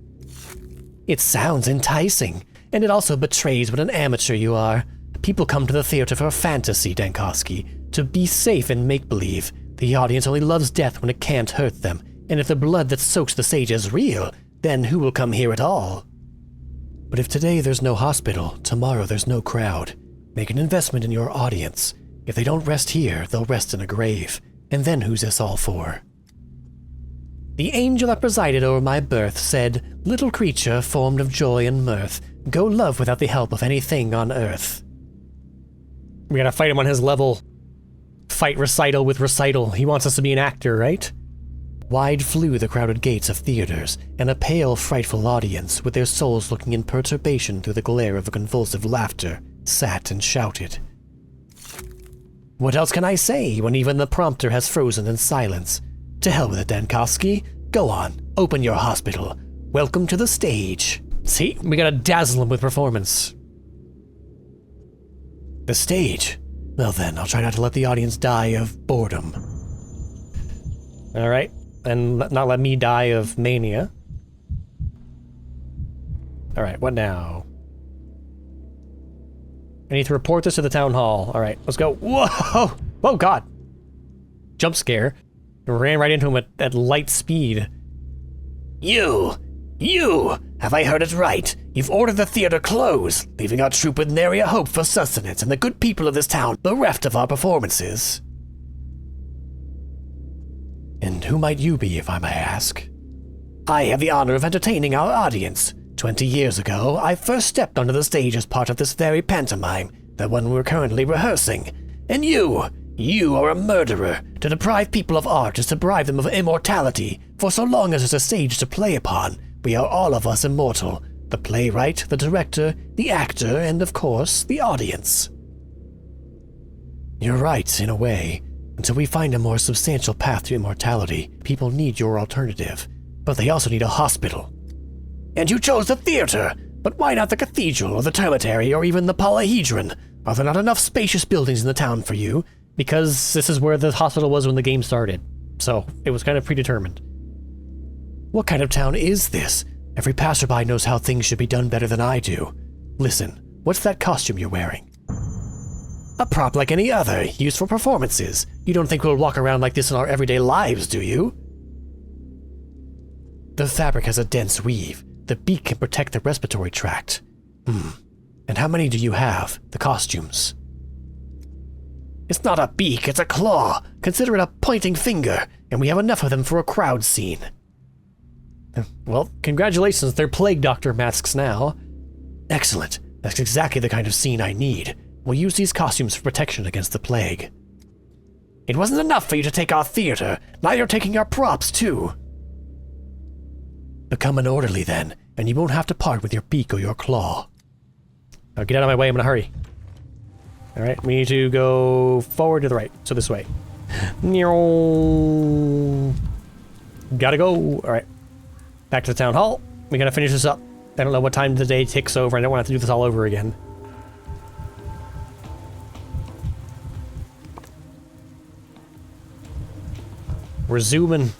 It sounds enticing, and it also betrays what an amateur you are. People come to the theater for fantasy, Dankovsky, to be safe and make-believe. The audience only loves death when it can't hurt them, and if the blood that soaks the stage is real, then who will come here at all? But if today there's no hospital, tomorrow there's no crowd. Make an investment in your audience. If they don't rest here, they'll rest in a grave. And then who's this all for? The angel that presided over my birth said, "Little creature formed of joy and mirth, go love without the help of anything on earth." We gotta fight him on his level. Fight recital with recital. He wants us to be an actor, right? Wide flew the crowded gates of theaters, and a pale, frightful audience, with their souls looking in perturbation through the glare of a convulsive laughter, sat and shouted. What else can I say when even the prompter has frozen in silence? To hell with it, Dankovsky. Go on, open your hospital. Welcome to the stage. See, we gotta dazzle him with performance. The stage? Well then, I'll try not to let the audience die of boredom. Alright, and not let me die of mania. Alright, what now? I need to report this to the town hall. Alright, let's go. Whoa! Oh god! Jump scare. Ran right into him at light speed. You! Have I heard it right? You've ordered the theater closed, leaving our troupe with nary a hope for sustenance and the good people of this town bereft of our performances. And who might you be, if I may ask? I have the honor of entertaining our audience. 20 years ago, I first stepped onto the stage as part of this very pantomime, the one we're currently rehearsing. And you are a murderer. To deprive people of art is to deprive them of immortality, for so long as there's a stage to play upon, we are all of us immortal. The playwright, the director, the actor, and of course, the audience. You're right, in a way. Until we find a more substantial path to immortality, people need your alternative. But they also need a hospital. And you chose the theater! But why not the cathedral, or the termitary, or even the polyhedron? Are there not enough spacious buildings in the town for you? Because this is where the hospital was when the game started. So, it was kind of predetermined. What kind of town is this? Every passerby knows how things should be done better than I do. Listen, what's that costume you're wearing? A prop like any other, used for performances. You don't think we'll walk around like this in our everyday lives, do you? The fabric has a dense weave. The beak can protect the respiratory tract. And how many do you have? The costumes. It's not a beak, it's a claw. Consider it a pointing finger, and we have enough of them for a crowd scene. Well, congratulations, they're plague doctor masks now. Excellent. That's exactly the kind of scene I need. We'll use these costumes for protection against the plague. It wasn't enough for you to take our theater. Now you're taking our props, too. Become an orderly, then, and you won't have to part with your beak or your claw. Now get out of my way, I'm in a hurry. Alright, we need to go forward to the right, so this way. Gotta go. Alright. Back to the town hall. We gotta finish this up. I don't know what time the day ticks over. I don't want to have to do this all over again. We're zooming.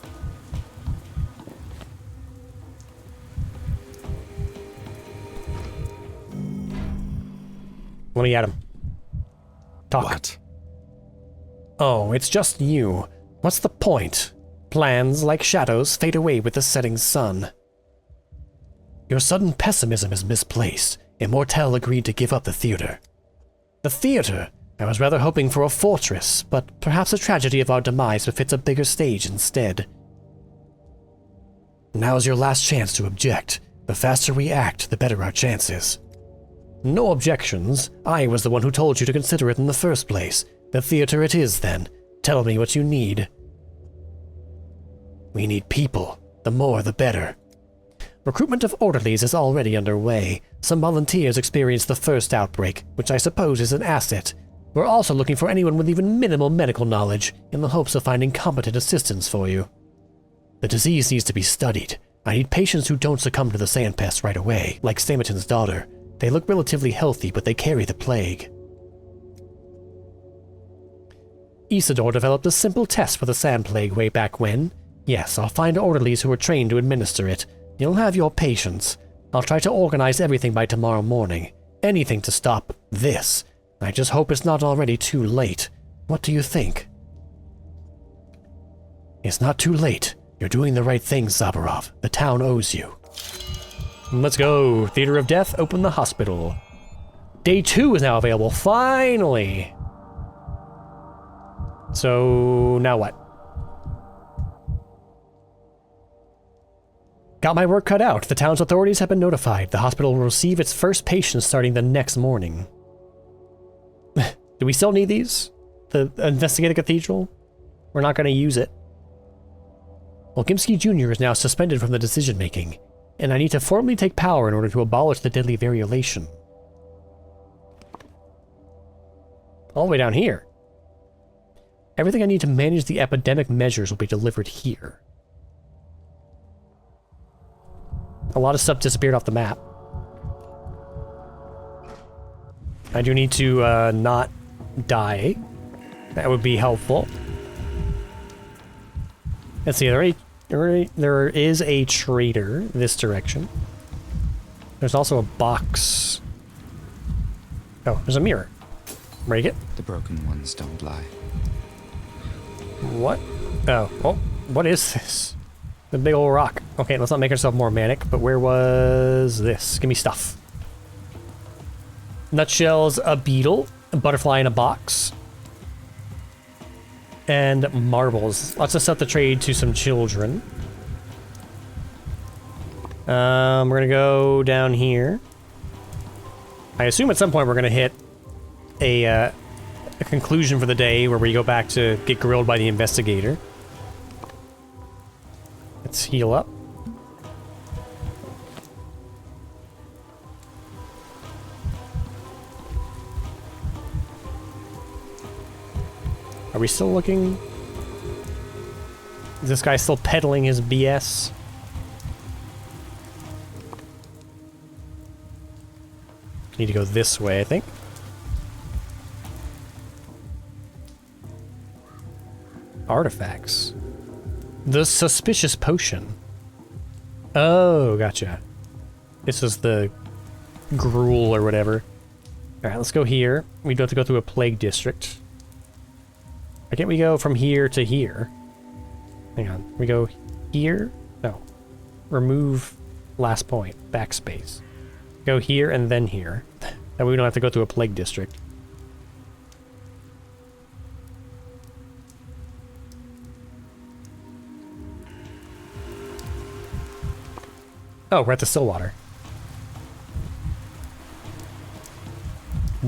Let me at him. Talk. What? Oh, it's just you. What's the point? Plans, like shadows, fade away with the setting sun. Your sudden pessimism is misplaced. Immortel agreed to give up the theater. The theater? I was rather hoping for a fortress, but perhaps the tragedy of our demise befits a bigger stage instead. Now's your last chance to object. The faster we act, the better our chances. No objections. I was the one who told you to consider it in the first place. The theater it is, then. Tell me what you need. We need people. The more, the better. Recruitment of orderlies is already underway. Some volunteers experienced the first outbreak, which I suppose is an asset. We're also looking for anyone with even minimal medical knowledge, in the hopes of finding competent assistance for you. The disease needs to be studied. I need patients who don't succumb to the sand pest right away, like Stamaton's daughter. They look relatively healthy, but they carry the plague. Isidore developed a simple test for the sand plague way back when. Yes, I'll find orderlies who are trained to administer it. You'll have your patience. I'll try to organize everything by tomorrow morning. Anything to stop this. I just hope it's not already too late. What do you think? It's not too late. You're doing the right thing, Zabarov. The town owes you. Let's go. Theater of Death, open the hospital. Day 2 is now available. Finally! So, now what? Got my work cut out. The town's authorities have been notified. The hospital will receive its first patient starting the next morning. Do we still need these? To investigate the cathedral? We're not going to use it. Well, Gimsky Jr. is now suspended from the decision-making, and I need to formally take power in order to abolish the deadly variolation. All the way down here. Everything I need to manage the epidemic measures will be delivered here. A lot of stuff disappeared off the map. I do need to not die. That would be helpful. Let's see, there is a trader this direction. There's also a box. Oh, there's a mirror. Break it. The broken ones don't lie. What? Oh, what is this? The big old rock. Okay, let's not make ourselves more manic, but where was this? Give me stuff. Nutshells, a beetle, a butterfly in a box, and marbles. Lots of stuff to trade to some children. We're gonna go down here. I assume at some point we're gonna hit a conclusion for the day where we go back to get grilled by the investigator. Let's heal up. Are we still looking? Is this guy still peddling his BS? Need to go this way, I think. Artifacts. The suspicious potion. Oh, gotcha. This is the gruel or whatever. Alright, let's go here. We do have to go through a plague district. Why can't we go from here to here? Hang on. We go here? No. Remove last point. Backspace. Go here and then here. That way we don't have to go through a plague district. Oh, we're at the Stillwater.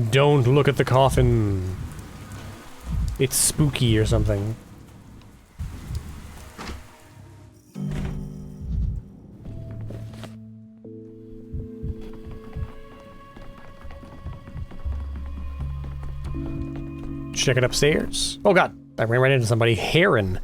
Don't look at the coffin. It's spooky or something. Check it upstairs. Oh god, I ran right into somebody. Heron,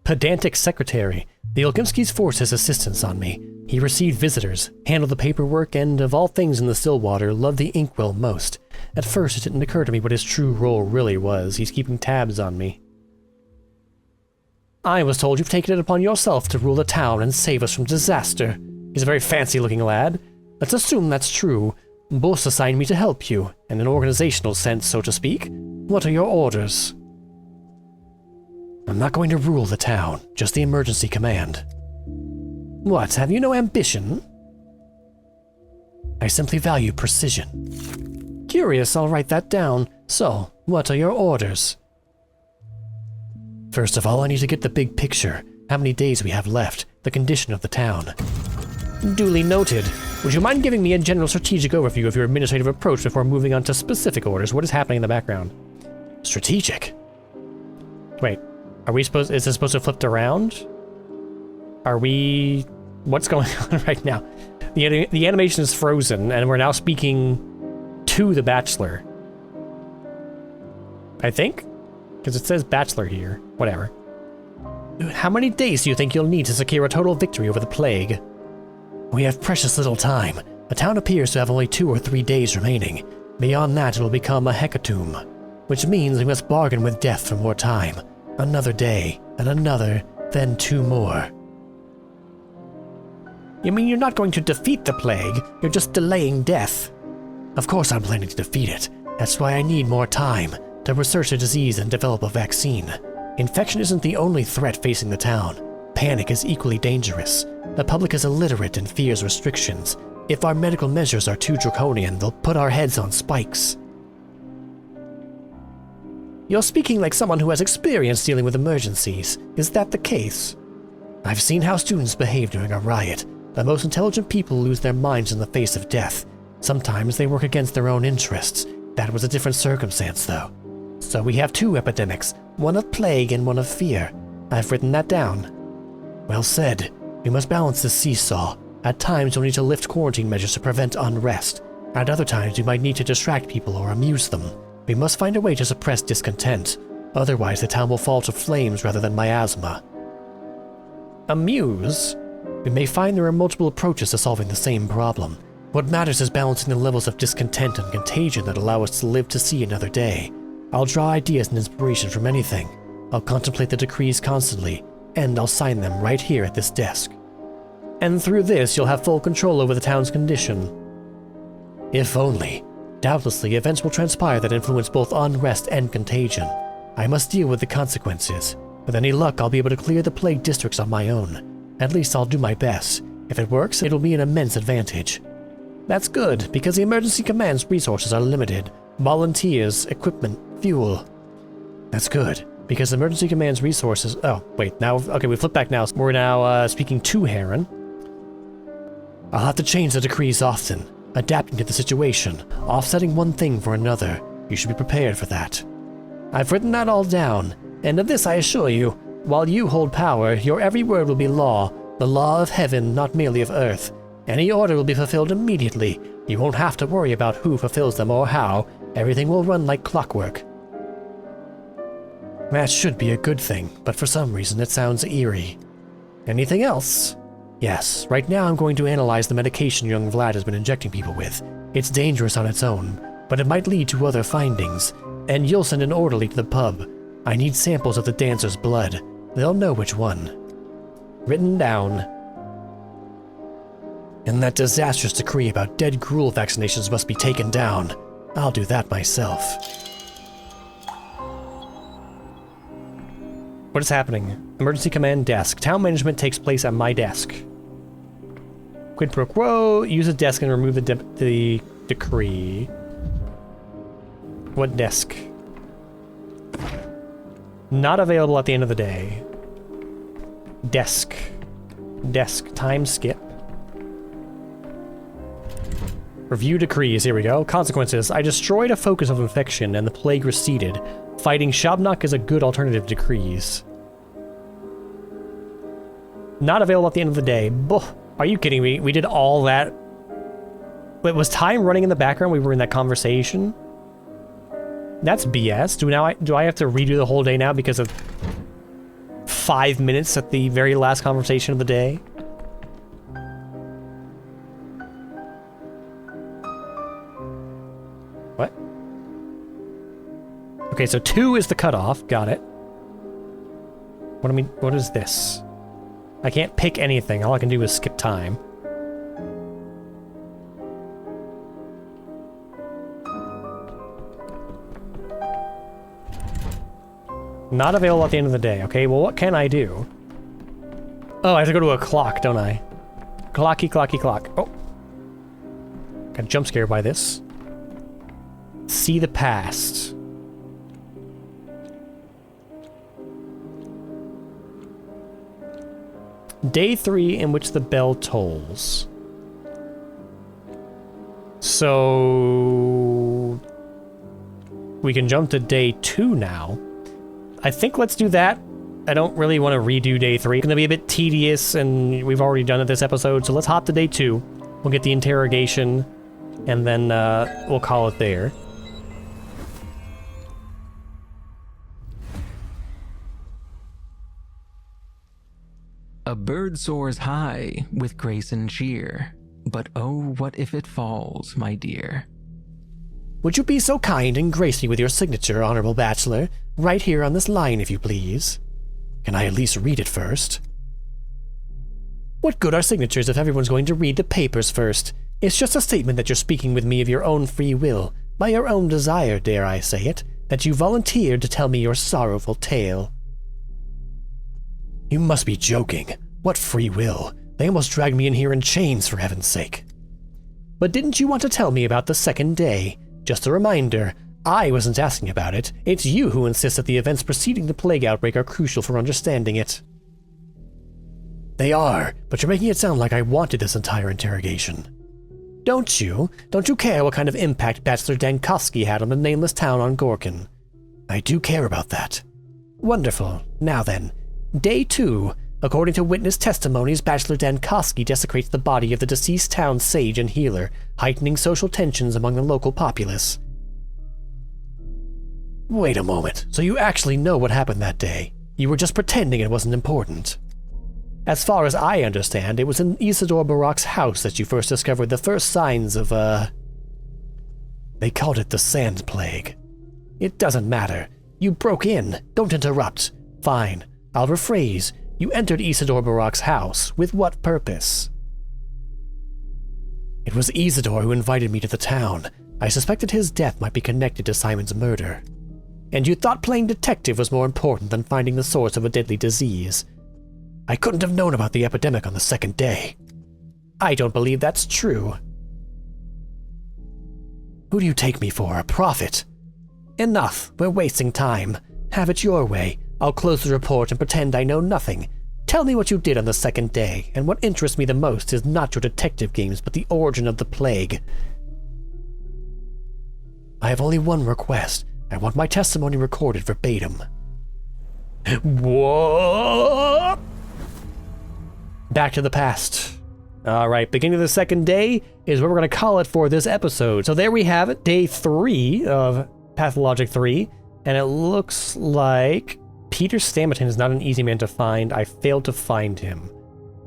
pedantic secretary. The Olgimski's forced his assistance on me. He received visitors, handled the paperwork, and of all things in the Stillwater, loved the inkwell most. At first, it didn't occur to me what his true role really was. He's keeping tabs on me. I was told you've taken it upon yourself to rule the town and save us from disaster. He's a very fancy-looking lad. Let's assume that's true. Boss assigned me to help you, in an organizational sense, so to speak. What are your orders? I'm not going to rule the town, just the emergency command. What, have you no ambition? I simply value precision. Curious, I'll write that down. So, what are your orders? First of all, I need to get the big picture. How many days we have left, the condition of the town. Duly noted. Would you mind giving me a general strategic overview of your administrative approach before moving on to specific orders? What is happening in the background? Strategic? Wait, are we supposed... is this supposed to flip around? Are we... what's going on right now? The animation is frozen, and we're now speaking to the Bachelor. I think? Because it says Bachelor here. Whatever. How many days do you think you'll need to secure a total victory over the plague? We have precious little time. The town appears to have only 2 or 3 days remaining. Beyond that, it will become a hecatomb, which means we must bargain with death for more time. Another day, and another, then 2 more. You mean you're not going to defeat the plague, you're just delaying death? Of course I'm planning to defeat it. That's why I need more time, to research the disease and develop a vaccine. Infection isn't the only threat facing the town. Panic is equally dangerous. The public is illiterate and fears restrictions. If our medical measures are too draconian, they'll put our heads on spikes. You're speaking like someone who has experience dealing with emergencies. Is that the case? I've seen how students behave during a riot. The most intelligent people lose their minds in the face of death. Sometimes they work against their own interests. That was a different circumstance, though. So we have 2 epidemics, one of plague and one of fear. I've written that down. Well said. We must balance this seesaw. At times you'll need to lift quarantine measures to prevent unrest. At other times you might need to distract people or amuse them. We must find a way to suppress discontent. Otherwise the town will fall to flames rather than miasma. Amuse? We may find there are multiple approaches to solving the same problem. What matters is balancing the levels of discontent and contagion that allow us to live to see another day. I'll draw ideas and inspiration from anything. I'll contemplate the decrees constantly, and I'll sign them right here at this desk. And through this, you'll have full control over the town's condition. If only. Doubtlessly, events will transpire that influence both unrest and contagion. I must deal with the consequences. With any luck, I'll be able to clear the plague districts on my own. At least I'll do my best. If it works, it'll be an immense advantage. That's good, because the emergency command's resources are limited. Volunteers, equipment, fuel. That's good, because the emergency command's resources... oh, wait, now... okay, we flip back now. We're now speaking to Heron. I'll have to change the decrees often, adapting to the situation, offsetting one thing for another. You should be prepared for that. I've written that all down, and of this I assure you, while you hold power, your every word will be law, the law of heaven, not merely of earth. Any order will be fulfilled immediately. You won't have to worry about who fulfills them or how. Everything will run like clockwork. That should be a good thing, but for some reason it sounds eerie. Anything else? Yes, right now I'm going to analyze the medication young Vlad has been injecting people with. It's dangerous on its own, but it might lead to other findings. And you'll send an orderly to the pub. I need samples of the dancer's blood. They'll know which one. Written down. And that disastrous decree about dead gruel vaccinations must be taken down. I'll do that myself. What is happening? Emergency command desk. Town management takes place at my desk. Quid pro quo. Use a desk and remove the decree. What desk? Not available at the end of the day. Desk. Desk. Time skip. Review decrees. Here we go. Consequences. I destroyed a focus of infection and the plague receded. Fighting Shabnok is a good alternative to decrees. Not available at the end of the day. Buh. Are you kidding me? We did all that. Wait, was time running in the background? We were in that conversation? That's BS. Do I have to redo the whole day now because of 5 minutes at the very last conversation of the day? What? Okay, so 2 is the cutoff. Got it. What is this? I can't pick anything. All I can do is skip time. Not available at the end of the day. Okay, well, what can I do? Oh, I have to go to a clock, don't I? Clocky, clocky, clock. Oh. Got jump scared by this. See the past. Day 3 in which the bell tolls. So... we can jump to day 2 now. I think let's do that. I don't really want to redo day 3. It's going to be a bit tedious, and we've already done it this episode, so let's hop to day 2. We'll get the interrogation, and then we'll call it there. A bird soars high with grace and cheer, but oh, what if it falls, my dear? Would you be so kind and grace me with your signature, Honorable Bachelor? Right here on this line, if you please. Can I at least read it first? What good are signatures if everyone's going to read the papers first? It's just a statement that you're speaking with me of your own free will, by your own desire, dare I say it, that you volunteered to tell me your sorrowful tale. You must be joking. What free will? They almost dragged me in here in chains, for heaven's sake. But didn't you want to tell me about the second day? Just a reminder, I wasn't asking about it. It's you who insist that the events preceding the plague outbreak are crucial for understanding it. They are, but you're making it sound like I wanted this entire interrogation. Don't you? Don't you care what kind of impact Bachelor Dankovsky had on the nameless town on Gorkin? I do care about that. Wonderful. Now then, Day 2. According to witness testimonies, Bachelor Dankovsky desecrates the body of the deceased town's sage and healer, heightening social tensions among the local populace. Wait a moment. So you actually know what happened that day? You were just pretending it wasn't important. As far as I understand, it was in Isidore Barak's house that you first discovered the first signs of, They called it the Sand Plague. It doesn't matter. You broke in. Don't interrupt. Fine. I'll rephrase. You entered Isidore Barak's house. With what purpose? It was Isidore who invited me to the town. I suspected his death might be connected to Simon's murder. And you thought playing detective was more important than finding the source of a deadly disease. I couldn't have known about the epidemic on the second day. I don't believe that's true. Who do you take me for, a prophet? Enough, we're wasting time. Have it your way. I'll close the report and pretend I know nothing. Tell me what you did on the second day, and what interests me the most is not your detective games, but the origin of the plague. I have only one request. I want my testimony recorded verbatim. What? Back to the past. Alright, beginning of the second day is what we're going to call it for this episode. So there we have it, day 3 of Pathologic 3, and it looks like Peter Stammerton is not an easy man to find. I failed to find him.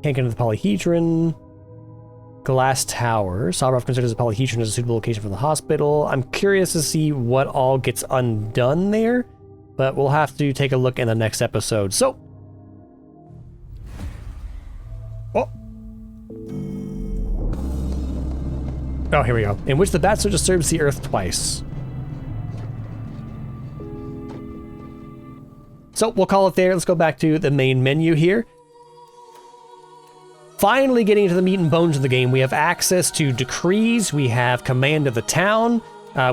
Can't get into the polyhedron. Glass Tower. Sobrov considers the polyhedron as a suitable location for the hospital. I'm curious to see what all gets undone there, but we'll have to take a look in the next episode. So, oh, here we go. In which the Bachelor disturbs the Earth twice. So we'll call it there. Let's go back to the main menu here. Finally getting into the meat and bones of the game. We have access to decrees. We have command of the town.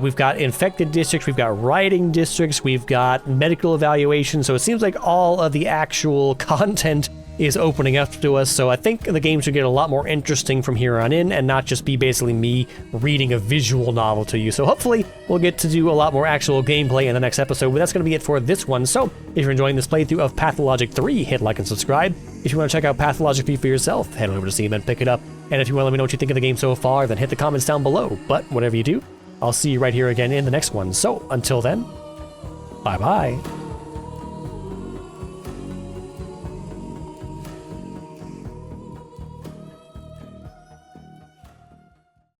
We've got infected districts, we've got rioting districts, we've got medical evaluation, so it seems like all of the actual content is opening up to us, so I think the game should get a lot more interesting from here on in and not just be basically me reading a visual novel to you. So hopefully we'll get to do a lot more actual gameplay in the next episode, but that's going to be it for this one. So if you're enjoying this playthrough of Pathologic 3, hit like and subscribe. If you want to check out Pathologic 3 for yourself, head over to Steam and pick it up. And if you want to let me know what you think of the game so far, then hit the comments down below. But whatever you do, I'll see you right here again in the next one. So until then, bye-bye.